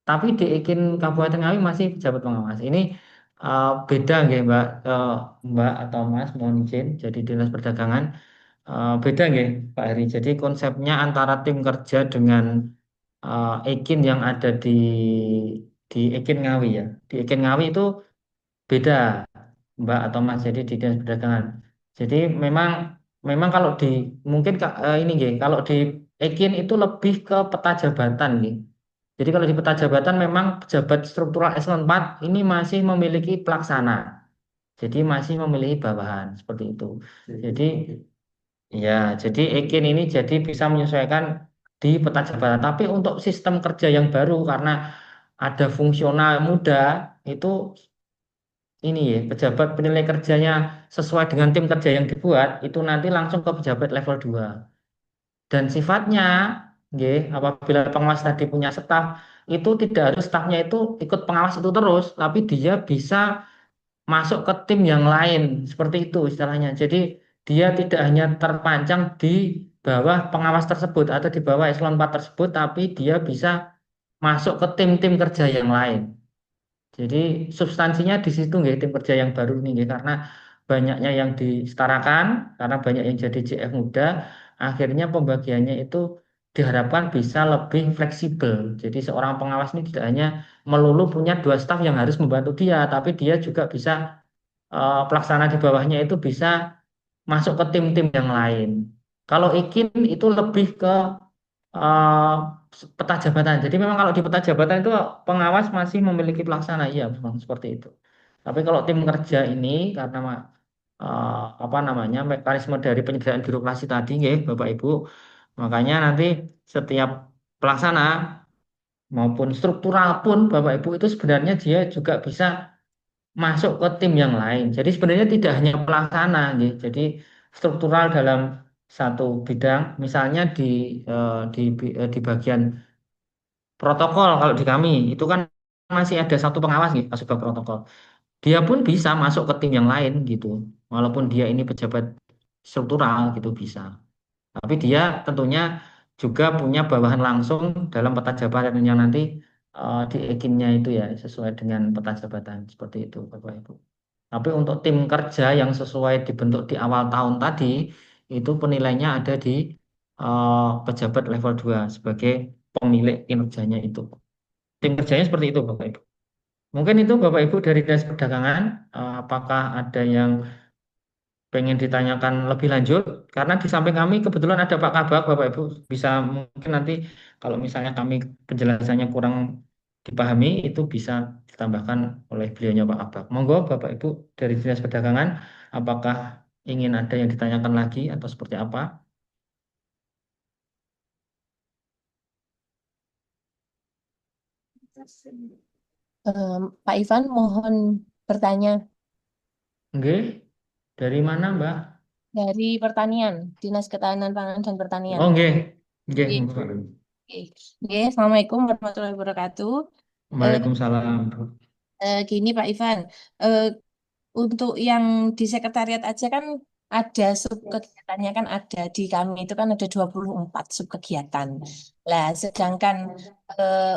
Tapi di Ikin Kabupaten Ngawi masih pejabat pengawas. Ini beda nggih Mbak atau Mas, mohon izin. Jadi Dinas Perdagangan beda nggih Pak Heri. Jadi konsepnya antara tim kerja dengan Ikin yang ada di Ikin Ngawi ya. Di Ikin Ngawi itu beda Mbak atau Mas. Jadi di Dinas Perdagangan. Jadi memang memang kalau di mungkin ini nggih, kalau di Ekin itu lebih ke peta jabatan nggih. Jadi kalau di peta jabatan memang pejabat struktural eselon 4 ini masih memiliki pelaksana. Jadi masih memiliki bawahan seperti itu. Jadi ya, jadi Ekin ini jadi bisa menyesuaikan di peta jabatan. Tapi untuk sistem kerja yang baru karena ada fungsional muda itu ini ya pejabat penilai kerjanya sesuai dengan tim kerja yang dibuat itu nanti langsung ke pejabat level 2 dan sifatnya nggih, apabila pengawas tadi punya staf itu tidak harus stafnya itu ikut pengawas itu terus tapi dia bisa masuk ke tim yang lain seperti itu istilahnya jadi dia tidak hanya terpancang di bawah pengawas tersebut atau di bawah eselon 4 tersebut tapi dia bisa masuk ke tim-tim kerja yang lain. Jadi substansinya di situ nggih tim kerja yang baru ini nggih karena banyaknya yang disetarakan, karena banyak yang jadi JF muda, akhirnya pembagiannya itu diharapkan bisa lebih fleksibel. Jadi seorang pengawas ini tidak hanya melulu punya dua staf yang harus membantu dia, tapi dia juga bisa pelaksana di bawahnya itu bisa masuk ke tim-tim yang lain. Kalau Ikin itu lebih ke eh, peta jabatan. Jadi memang kalau di peta jabatan itu pengawas masih memiliki pelaksana, iya memang seperti itu. Tapi kalau tim kerja ini karena apa namanya mekanisme dari penyelesaian birokrasi tadi, ya, Bapak Ibu, makanya nanti setiap pelaksana maupun struktural pun Bapak Ibu itu sebenarnya dia juga bisa masuk ke tim yang lain. Jadi sebenarnya tidak hanya pelaksana, gitu. Jadi struktural dalam satu bidang, misalnya di bagian protokol kalau di kami itu kan masih ada satu pengawas nih Kasubag protokol. Dia pun bisa masuk ke tim yang lain gitu. Walaupun dia ini pejabat struktural gitu bisa. Tapi dia tentunya juga punya bawahan langsung dalam peta jabatan yang nanti di ekinnya itu ya sesuai dengan peta jabatan seperti itu Bapak Ibu. Tapi untuk tim kerja yang sesuai dibentuk di awal tahun tadi itu penilainya ada di pejabat level 2 sebagai pemilik kinerjanya itu. Tim kerjanya seperti itu, Bapak Ibu. Mungkin itu Bapak Ibu dari Dinas Perdagangan, apakah ada yang pengen ditanyakan lebih lanjut? Karena di samping kami kebetulan ada Pak Kabak, Bapak Ibu. Bisa mungkin nanti kalau misalnya kami penjelasannya kurang dipahami, itu bisa ditambahkan oleh beliaunya Pak Kabak. Monggo Bapak Ibu dari Dinas Perdagangan, apakah ingin ada yang ditanyakan lagi atau seperti apa? Pak Ivan, mohon bertanya Oke, dari mana Mbak? dari pertanian, Dinas Ketahanan Pangan dan Pertanian. Oh, oke. Oke, Oke, Mbak. oke. Assalamualaikum warahmatullahi wabarakatuh. Eh, Waalaikumsalam. Gini Pak Ivan, eh, untuk yang di sekretariat aja kan ada subkegiatannya kan ada di kami itu kan ada 24 subkegiatan. Lah, sedangkan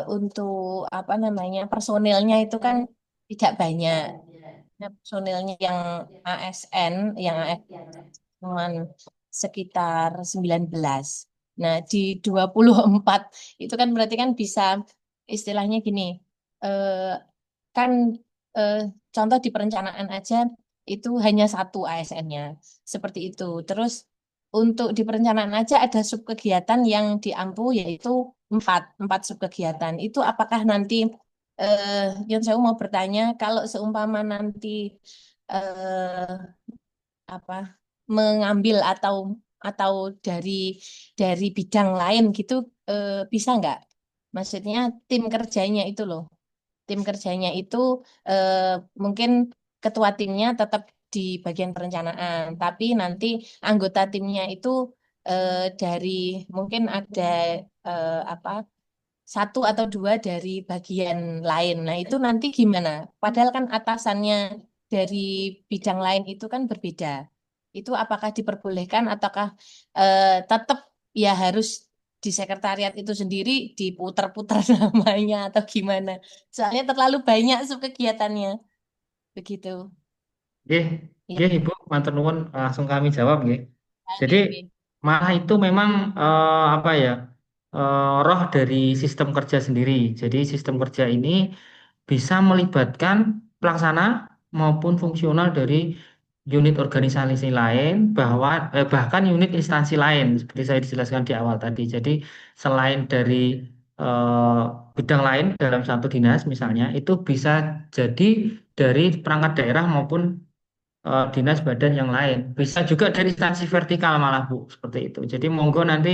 untuk apa namanya personilnya itu kan tidak banyak. Nah, personilnya yang ASN cuman sekitar 19. Nah, di 24 itu kan berarti kan bisa istilahnya gini. eh, kan eh, contoh di perencanaan aja itu hanya satu ASN-nya. Seperti itu. Terus untuk di perencanaan aja ada subkegiatan yang di AMPU yaitu empat subkegiatan. Itu apakah nanti yang saya mau bertanya kalau seumpama nanti eh, apa mengambil atau dari bidang lain gitu bisa nggak? Maksudnya tim kerjanya itu loh. Tim kerjanya itu eh, mungkin ketua timnya tetap di bagian perencanaan, tapi nanti anggota timnya itu dari mungkin ada apa satu atau dua dari bagian lain. Nah, itu nanti gimana? Padahal kan atasannya dari bidang lain itu kan berbeda. Itu apakah diperbolehkan ataukah tetap ya harus di sekretariat itu sendiri diputar-putar namanya atau gimana. Soalnya terlalu banyak kegiatannya. Begitu. Nggih, Ya, nggih Ibu, matur nuwun langsung kami jawab nggih. Jadi oke, oke. malah itu memang apa ya roh dari sistem kerja sendiri. Jadi sistem kerja ini bisa melibatkan pelaksana maupun fungsional dari unit organisasi lain, bahkan unit instansi lain seperti saya dijelaskan di awal tadi. Jadi selain dari eh, bidang lain dalam satu dinas misalnya itu bisa jadi dari perangkat daerah maupun dinas badan yang lain. Bisa juga dari instansi vertikal malah Bu, seperti itu. Jadi monggo nanti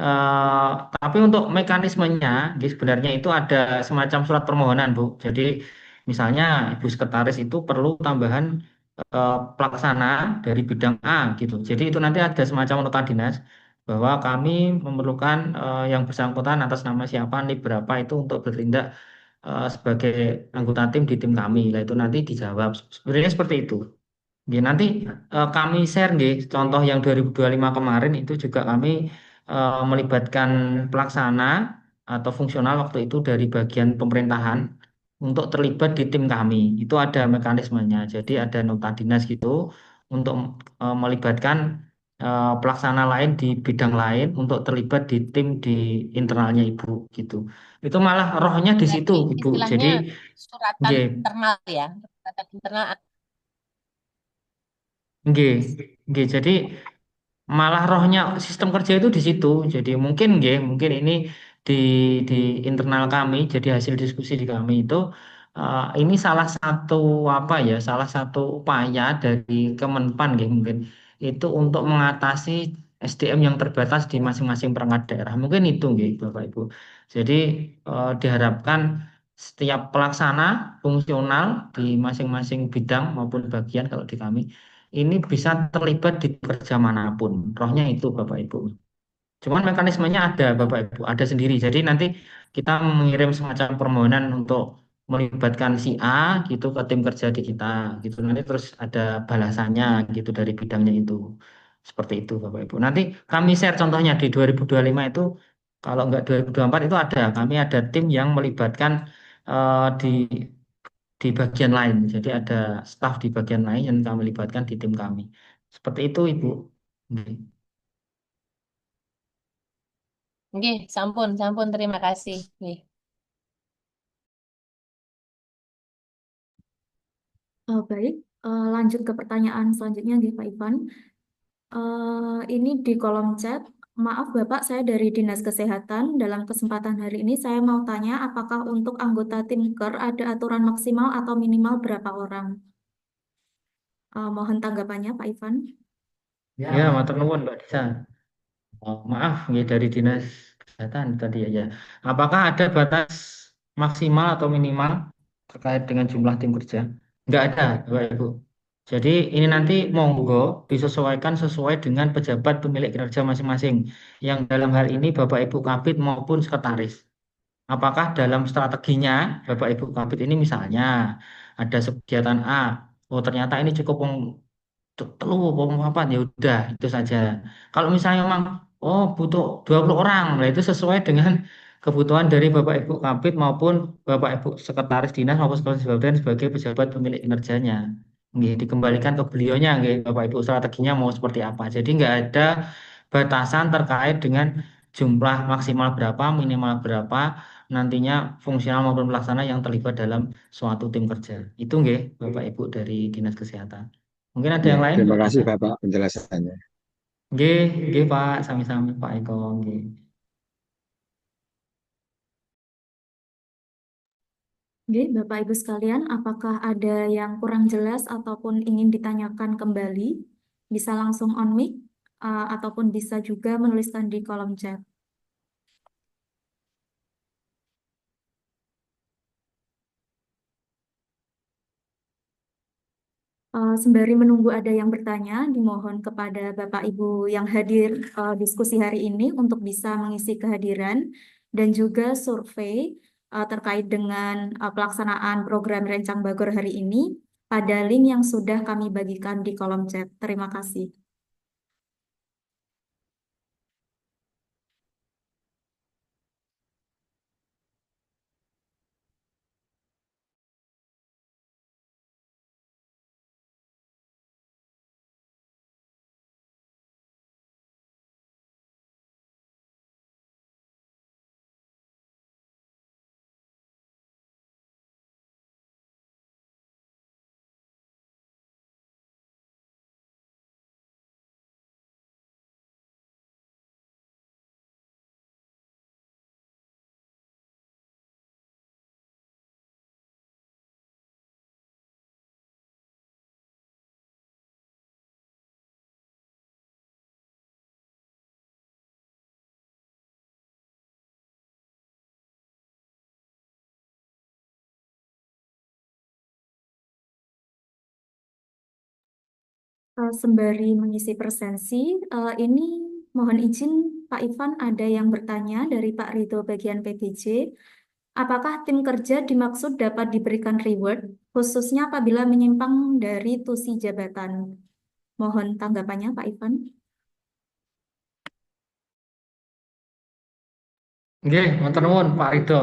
eh, tapi untuk mekanismenya sebenarnya itu ada semacam surat permohonan Bu. Jadi misalnya Ibu Sekretaris itu perlu tambahan pelaksana dari bidang A gitu. Jadi itu nanti ada semacam nota dinas bahwa kami memerlukan yang bersangkutan atas nama siapa nih berapa itu untuk bertindak sebagai anggota tim di tim kami. Nah itu nanti dijawab. Sebenarnya seperti itu. Ya, nanti kami share nggih, contoh yang 2025 kemarin itu juga kami melibatkan pelaksana atau fungsional waktu itu dari bagian pemerintahan untuk terlibat di tim kami. Itu ada mekanismenya. Jadi ada nota dinas gitu untuk melibatkan pelaksana lain di bidang lain untuk terlibat di tim di internalnya Ibu gitu. Itu malah rohnya di situ Berarti Ibu. istilahnya Jadi suratan nggih, internal ya. Suratan internal. nggih, nggih. Jadi malah rohnya sistem kerja itu di situ. Jadi mungkin nggih, mungkin ini di di internal kami, jadi hasil diskusi di kami itu ini salah satu apa ya, salah satu upaya dari Kemenpan nggih mungkin itu untuk mengatasi SDM yang terbatas di masing-masing perangkat daerah. Mungkin itu nggih Bapak Ibu. Jadi diharapkan setiap pelaksana fungsional di masing-masing bidang maupun bagian kalau di kami ini bisa terlibat di kerja manapun. Rohnya itu Bapak Ibu. Cuman mekanismenya ada Bapak Ibu, ada sendiri. Jadi nanti kita mengirim semacam permohonan untuk melibatkan si A gitu ke tim kerja di kita gitu. Nanti terus ada balasannya gitu dari bidangnya itu. Seperti itu Bapak Ibu. Nanti kami share contohnya di 2025 itu kalau enggak 2024 itu ada. Kami ada tim yang melibatkan di bagian lain. Jadi ada staf di bagian lain yang kami libatkan di tim kami. Seperti itu, Ibu. Oke. Oke, sampun, sampun. Terima kasih. Oke. Baik, lanjut ke pertanyaan selanjutnya nih Pak Ivan. Ini di kolom chat, maaf Bapak, saya dari Dinas Kesehatan. Dalam kesempatan hari ini saya mau tanya, apakah untuk anggota tim KER ada aturan maksimal atau minimal berapa orang? Mohon tanggapannya Pak Ivan. Ya, matur nuwun Mbak Disa. Maaf, ya dari Dinas Kesehatan tadi ya. Ya. Apakah ada batas maksimal atau minimal terkait dengan jumlah tim kerja? Enggak ada, Bapak Ibu. Jadi ini nanti monggo disesuaikan sesuai dengan pejabat pemilik kinerja masing-masing. Yang dalam hal ini Bapak Ibu Kabid maupun sekretaris. Apakah dalam strateginya Bapak Ibu Kabid ini misalnya ada kegiatan A, oh ternyata ini cukup telu apa ya udah itu saja. Kalau misalnya memang oh butuh 20 orang, nah itu sesuai dengan kebutuhan dari Bapak Ibu Kabid maupun Bapak Ibu Sekretaris Dinas maupun Sekretaris Badan sebagai pejabat pemilik kinerjanya. Nggih, dikembalikan ke beliaunya nggih Bapak Ibu strateginya mau seperti apa. Jadi nggak ada batasan terkait dengan jumlah maksimal berapa, minimal berapa nantinya fungsional maupun pelaksana yang terlibat dalam suatu tim kerja. Itu nggih Bapak Ibu dari Dinas Kesehatan. Mungkin ada Ya, yang lain, terima Mbak kasih Tisa? Bapak penjelasannya. Nggih, nggih Pak, sami-sami Pak Eko, nggih. Oke, Bapak Ibu sekalian, apakah ada yang kurang jelas ataupun ingin ditanyakan kembali? Bisa langsung on mic, ataupun bisa juga menuliskan di kolom chat. Sembari menunggu ada yang bertanya, dimohon kepada Bapak Ibu yang hadir diskusi hari ini untuk bisa mengisi kehadiran dan juga survei terkait dengan pelaksanaan program Rencang Bagor hari ini pada link yang sudah kami bagikan di kolom chat. Terima kasih. Sembari mengisi presensi, ini mohon izin Pak Ivan ada yang bertanya dari Pak Rido bagian PBJ. Apakah tim kerja dimaksud dapat diberikan reward, khususnya apabila menyimpang dari tusi jabatan? Mohon tanggapannya Pak Ivan. Oke, matur nuwun Pak Ridho.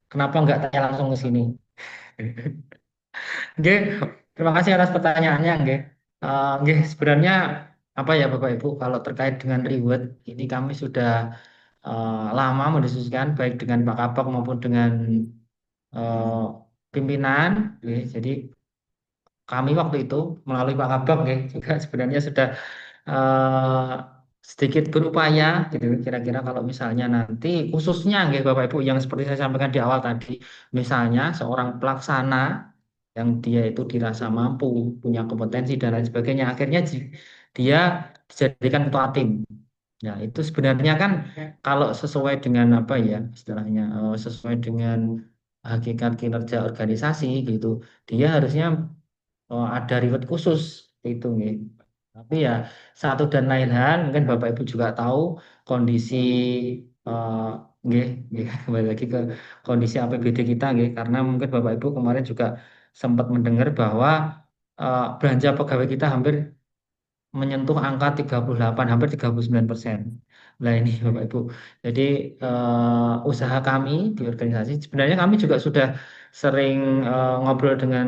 Kenapa nggak tanya langsung ke sini? Oke, terima kasih atas pertanyaannya, nggih. Nggih, sebenarnya apa ya Bapak Ibu, kalau terkait dengan reward, ini kami sudah lama mendiskusikan baik dengan Pak Kabak maupun dengan eh, pimpinan. Nggih. Jadi kami waktu itu melalui Pak Kabak nggih, juga sebenarnya sudah eh, sedikit berupaya gitu kira-kira kalau misalnya nanti khususnya nggih Bapak Ibu yang seperti saya sampaikan di awal tadi, misalnya seorang pelaksana yang dia itu dirasa mampu, punya kompetensi dan lain sebagainya, akhirnya dia dijadikan ketua tim. Ya, itu sebenarnya kan kalau sesuai dengan apa ya istilahnya, sesuai dengan hakikat kinerja organisasi gitu, dia harusnya ada reward khusus itu nih. Tapi ya satu dan lain hal, mungkin Bapak Ibu juga tahu kondisi eh nggih, nggih, kembali lagi ke kondisi APBD kita nggih, karena mungkin Bapak Ibu kemarin juga sempat mendengar bahwa belanja pegawai kita hampir menyentuh angka 38 hampir 39%. Nah ini Bapak Ibu. Jadi usaha kami di organisasi sebenarnya kami juga sudah sering ngobrol dengan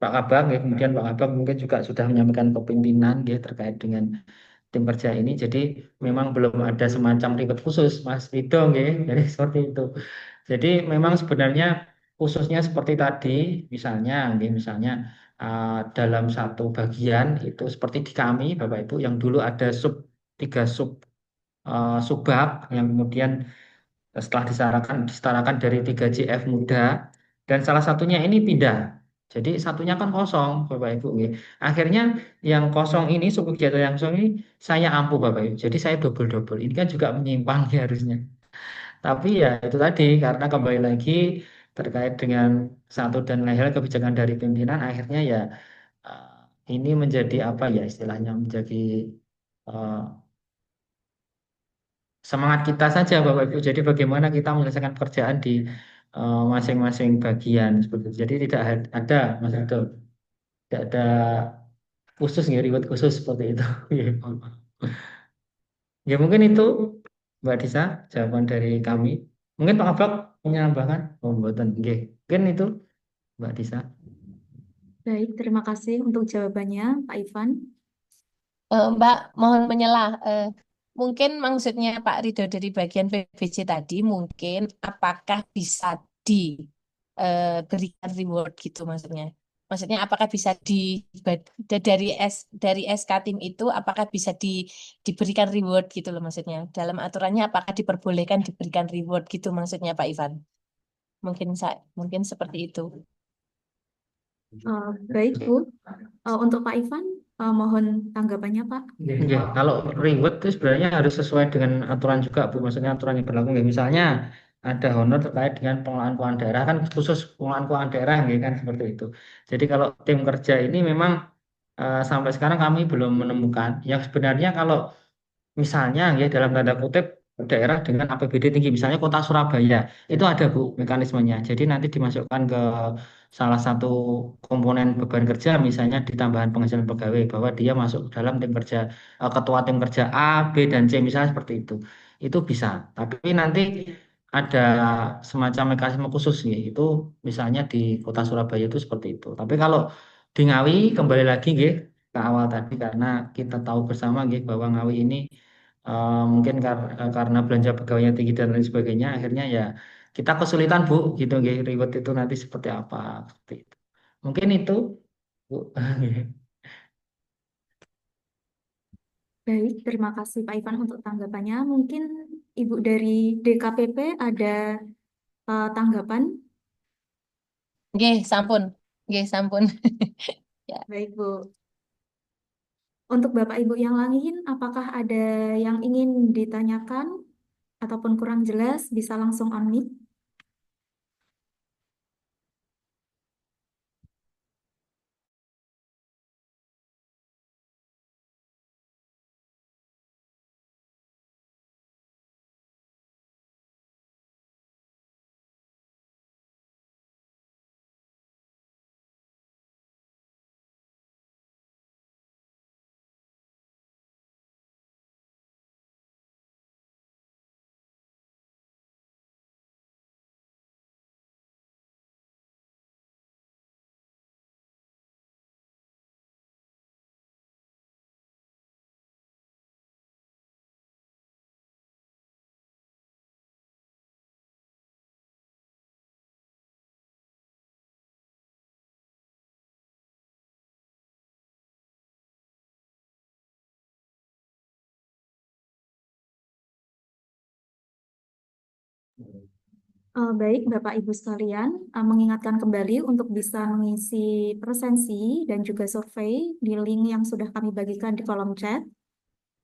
Pak Kabak ya, kemudian Pak Kabak mungkin juga sudah menyampaikan ke pimpinan ya terkait dengan tim kerja ini. Jadi memang belum ada semacam ribet khusus Mas Ridho ya. Jadi seperti itu. Jadi memang sebenarnya khususnya seperti tadi misalnya misalnya dalam satu bagian itu seperti di kami Bapak Ibu yang dulu ada tiga subbab yang kemudian setelah disetarakan dari 3JF muda dan salah satunya ini pindah. Jadi satunya kan kosong Bapak Ibu nggih. Akhirnya yang kosong ini sub kegiatan yang kosong ini saya ampuh Bapak Ibu. Jadi saya double-double. Ini kan juga menyimpang ya harusnya. Tapi ya itu tadi karena kembali lagi terkait dengan satu dan lain hal kebijakan dari pimpinan akhirnya ya ini menjadi apa ya istilahnya menjadi eh, semangat kita saja Bapak Ibu. Jadi bagaimana kita menyelesaikan pekerjaan di masing-masing bagian seperti itu. Jadi tidak ada Mas Ado, tidak ada khusus nggak ribet khusus seperti itu. Ya mungkin itu Mbak Disa jawaban dari kami. Mungkin Pak Abak punya tambahan? Oh, mboten. Nggih. Mungkin itu Mbak Disa. Baik, terima kasih untuk jawabannya Pak Ivan. Mbak, mohon menyelah. Mungkin maksudnya Pak Ridho dari bagian PBJ tadi, mungkin apakah bisa diberikan reward gitu maksudnya? Maksudnya apakah bisa dari SK tim itu apakah bisa diberikan reward gitu loh maksudnya? Dalam aturannya apakah diperbolehkan diberikan reward gitu maksudnya Pak Ivan? Mungkin seperti itu. Baik Bu, untuk Pak Ivan, mohon tanggapannya Pak. Ya, kalau reward itu sebenarnya harus sesuai dengan aturan juga, Bu. Maksudnya aturan yang berlaku. Ya. Misalnya ada honor terkait dengan pengelolaan keuangan daerah kan khusus pengelolaan keuangan daerah, ya, kan seperti itu. Jadi kalau tim kerja ini memang sampai sekarang kami belum menemukan. Yang sebenarnya kalau misalnya ya dalam tanda kutip daerah dengan APBD tinggi, misalnya kota Surabaya, itu ada Bu mekanismenya. Jadi nanti dimasukkan ke salah satu komponen beban kerja, misalnya di tambahan penghasilan pegawai bahwa dia masuk dalam tim kerja ketua tim kerja A, B dan C misalnya seperti itu. Itu bisa. Tapi nanti ada semacam mekanisme khusus ya, itu misalnya di kota Surabaya itu seperti itu. Tapi kalau di Ngawi kembali lagi nggih ke awal tadi karena kita tahu bersama nggih bahwa Ngawi ini mungkin karena belanja pegawainya tinggi dan lain sebagainya akhirnya ya kita kesulitan Bu gitu nggih reward itu nanti seperti apa seperti itu. Mungkin itu Bu. Baik, terima kasih Pak Ivan untuk tanggapannya. Mungkin Ibu dari DKPP ada tanggapan? Nggih, sampun. Nggih, sampun. Ya. Baik Bu. Untuk Bapak Ibu yang lain, apakah ada yang ingin ditanyakan ataupun kurang jelas, bisa langsung on mic. Baik, Bapak Ibu sekalian, mengingatkan kembali untuk bisa mengisi presensi dan juga survei di link yang sudah kami bagikan di kolom chat.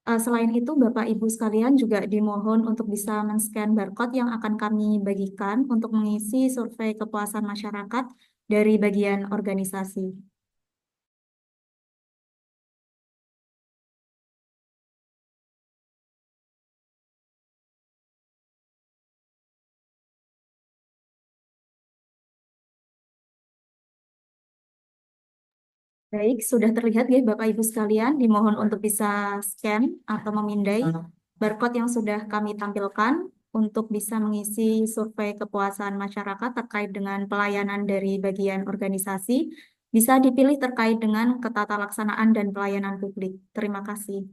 Selain itu, Bapak Ibu sekalian juga dimohon untuk bisa men-scan barcode yang akan kami bagikan untuk mengisi survei kepuasan masyarakat dari bagian organisasi. Baik, sudah terlihat ya Bapak Ibu sekalian, dimohon untuk bisa scan atau memindai barcode yang sudah kami tampilkan untuk bisa mengisi survei kepuasan masyarakat terkait dengan pelayanan dari bagian organisasi. Bisa dipilih terkait dengan ketatalaksanaan dan pelayanan publik. Terima kasih.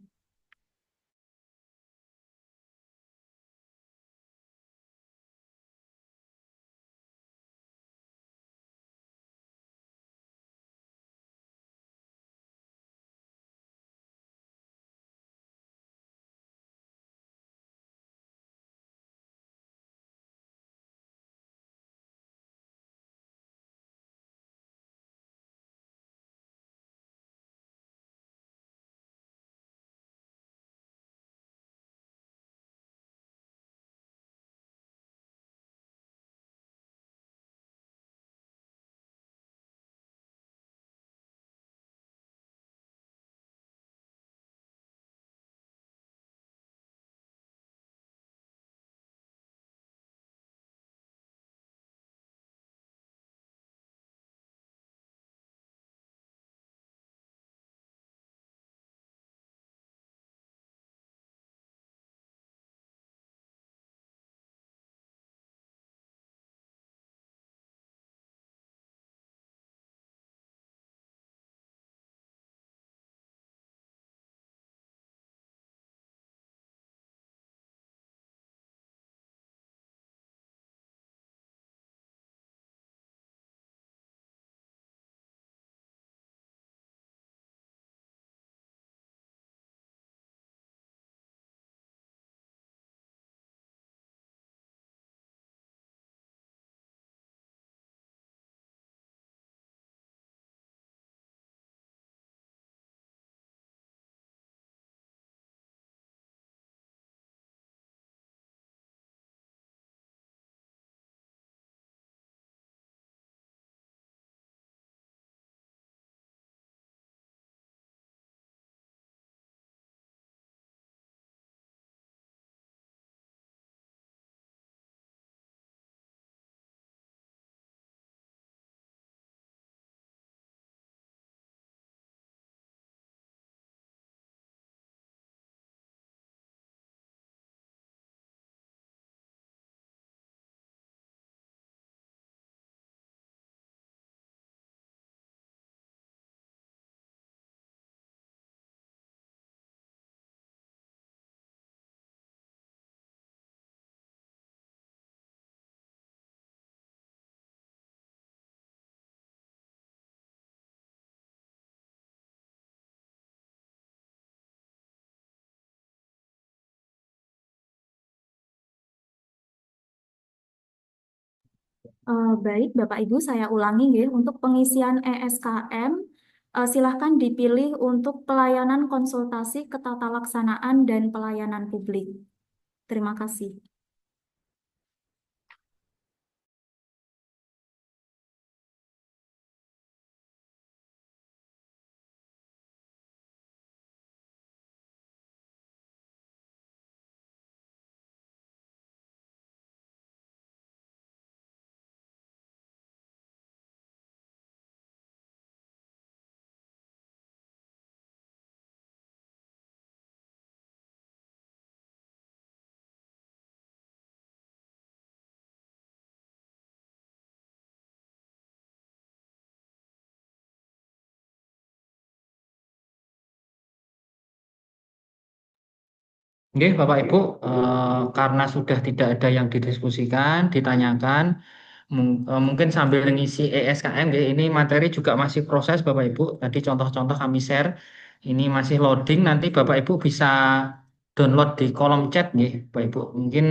Baik, Bapak Ibu, saya ulangi ya. Untuk pengisian ESKM, silahkan dipilih untuk pelayanan konsultasi ketatalaksanaan dan pelayanan publik. Terima kasih. Oke, Bapak Ibu, karena sudah tidak ada yang didiskusikan, ditanyakan, mungkin sambil mengisi ESKM, ya, ini materi juga masih proses, Bapak Ibu. Tadi contoh-contoh kami share, ini masih loading. Nanti Bapak Ibu bisa download di kolom chat, ya, Bapak Ibu. Mungkin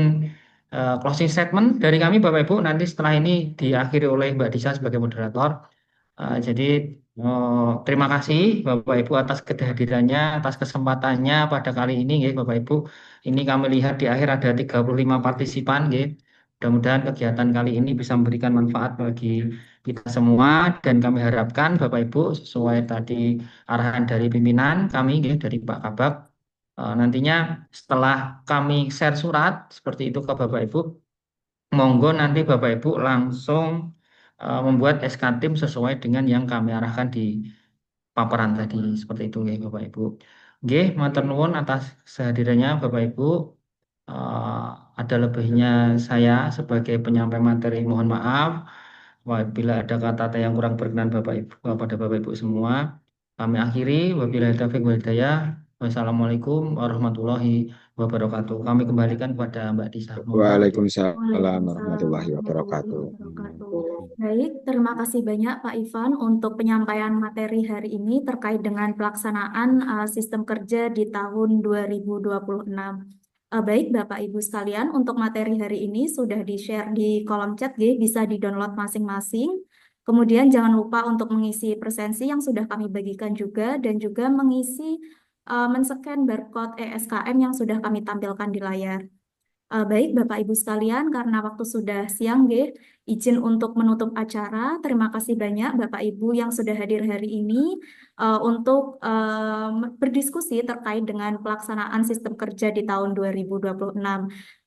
closing statement dari kami Bapak Ibu nanti setelah ini diakhiri oleh Mbak Disa sebagai moderator. Jadi terima kasih Bapak Ibu atas kehadirannya, atas kesempatannya pada kali ini ya Bapak Ibu. Ini kami lihat di akhir ada 35 partisipan ya. Mudah-mudahan kegiatan kali ini bisa memberikan manfaat bagi kita semua dan kami harapkan Bapak Ibu sesuai tadi arahan dari pimpinan kami ya, dari Pak Kabak. Nantinya setelah kami share surat seperti itu ke Bapak Ibu, monggo nanti Bapak Ibu langsung membuat SK tim sesuai dengan yang kami arahkan di paparan tadi seperti itu ya Bapak Ibu. Oke, matur nuwun atas kehadirannya Bapak Ibu. Eh, ada lebihnya saya sebagai penyampai materi mohon maaf. Apabila ada kata-kata yang kurang berkenan Bapak Ibu kepada Bapak Ibu semua, kami akhiri. Wabillahi taufiq wal hidayah. Wassalamualaikum warahmatullahi wabarakatuh. Kami kembalikan kepada Mbak Disa. Monggo. Waalaikumsalam Waalaikumsalam warahmatullahi warahmatullahi wabarakatuh. wabarakatuh. Baik, terima kasih banyak Pak Ivan untuk penyampaian materi hari ini terkait dengan pelaksanaan sistem kerja di tahun 2026. Baik, Bapak Ibu sekalian, untuk materi hari ini sudah di-share di kolom chat, bisa di-download masing-masing. Kemudian jangan lupa untuk mengisi presensi yang sudah kami bagikan juga dan juga mengisi men-scan barcode ESKM yang sudah kami tampilkan di layar. Baik, Bapak Ibu sekalian, karena waktu sudah siang, izin untuk menutup acara. Terima kasih banyak Bapak Ibu yang sudah hadir hari ini untuk berdiskusi terkait dengan pelaksanaan sistem kerja di tahun 2026.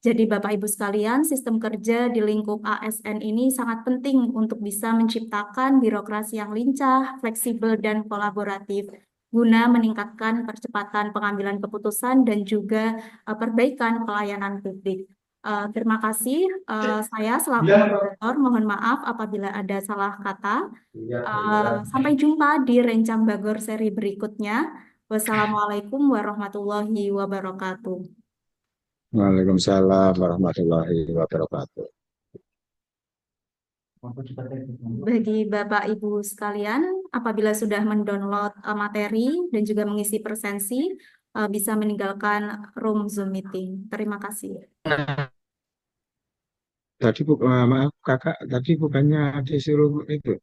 Jadi Bapak Ibu sekalian, sistem kerja di lingkup ASN ini sangat penting untuk bisa menciptakan birokrasi yang lincah, fleksibel, dan kolaboratif guna meningkatkan percepatan pengambilan keputusan dan juga perbaikan pelayanan publik. Terima kasih. Saya selaku moderator mohon maaf apabila ada salah kata. Sampai jumpa di Rencang Bagor seri berikutnya. Wassalamualaikum warahmatullahi wabarakatuh. Waalaikumsalam warahmatullahi wabarakatuh. Bagi Bapak Ibu sekalian, apabila sudah mendownload materi dan juga mengisi presensi, bisa meninggalkan room Zoom meeting. Terima kasih. Tadi maaf kakak, tadi bukannya disuruh itu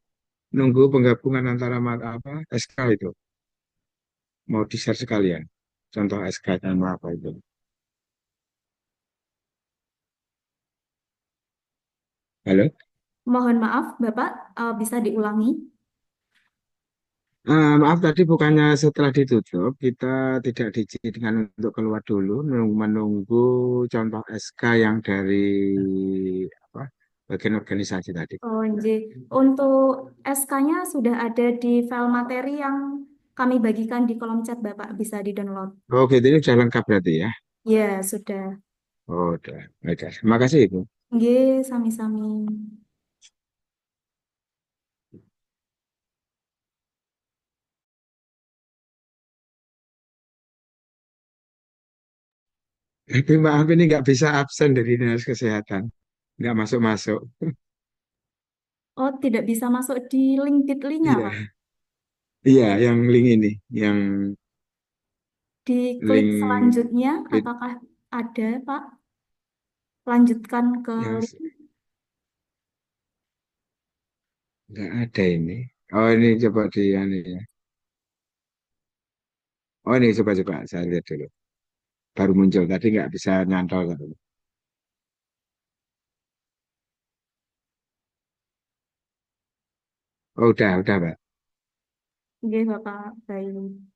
nunggu penggabungan antara apa SK itu mau di share sekalian. Contoh SK dan apa itu? Halo? Mohon maaf, Bapak, bisa diulangi? Maaf tadi bukannya setelah ditutup kita tidak diizinkan untuk keluar dulu menunggu contoh SK yang dari apa bagian organisasi tadi. Oh, Nj. Untuk SK-nya sudah ada di file materi yang kami bagikan di kolom chat, Bapak. Bisa di-download. Oh gitu ini sudah lengkap berarti ya. Ya, sudah. Oh udah. Baik. Terima kasih Ibu. Nggih, sami-sami. Tapi maaf ini nggak bisa absen dari dinas kesehatan. Nggak masuk-masuk. Oh, tidak bisa masuk di link Bitly-nya, Pak. Iya. Iya, yang link ini. Yang Di klik link selanjutnya, bit apakah ada, Pak? Lanjutkan ke yang link. nggak ada ini. Oh ini coba di ini ya. Oh ini coba-coba saya lihat dulu. Baru muncul tadi nggak bisa nyantol tadi. Oh udah Pak. Nggih, Bapak. Baik.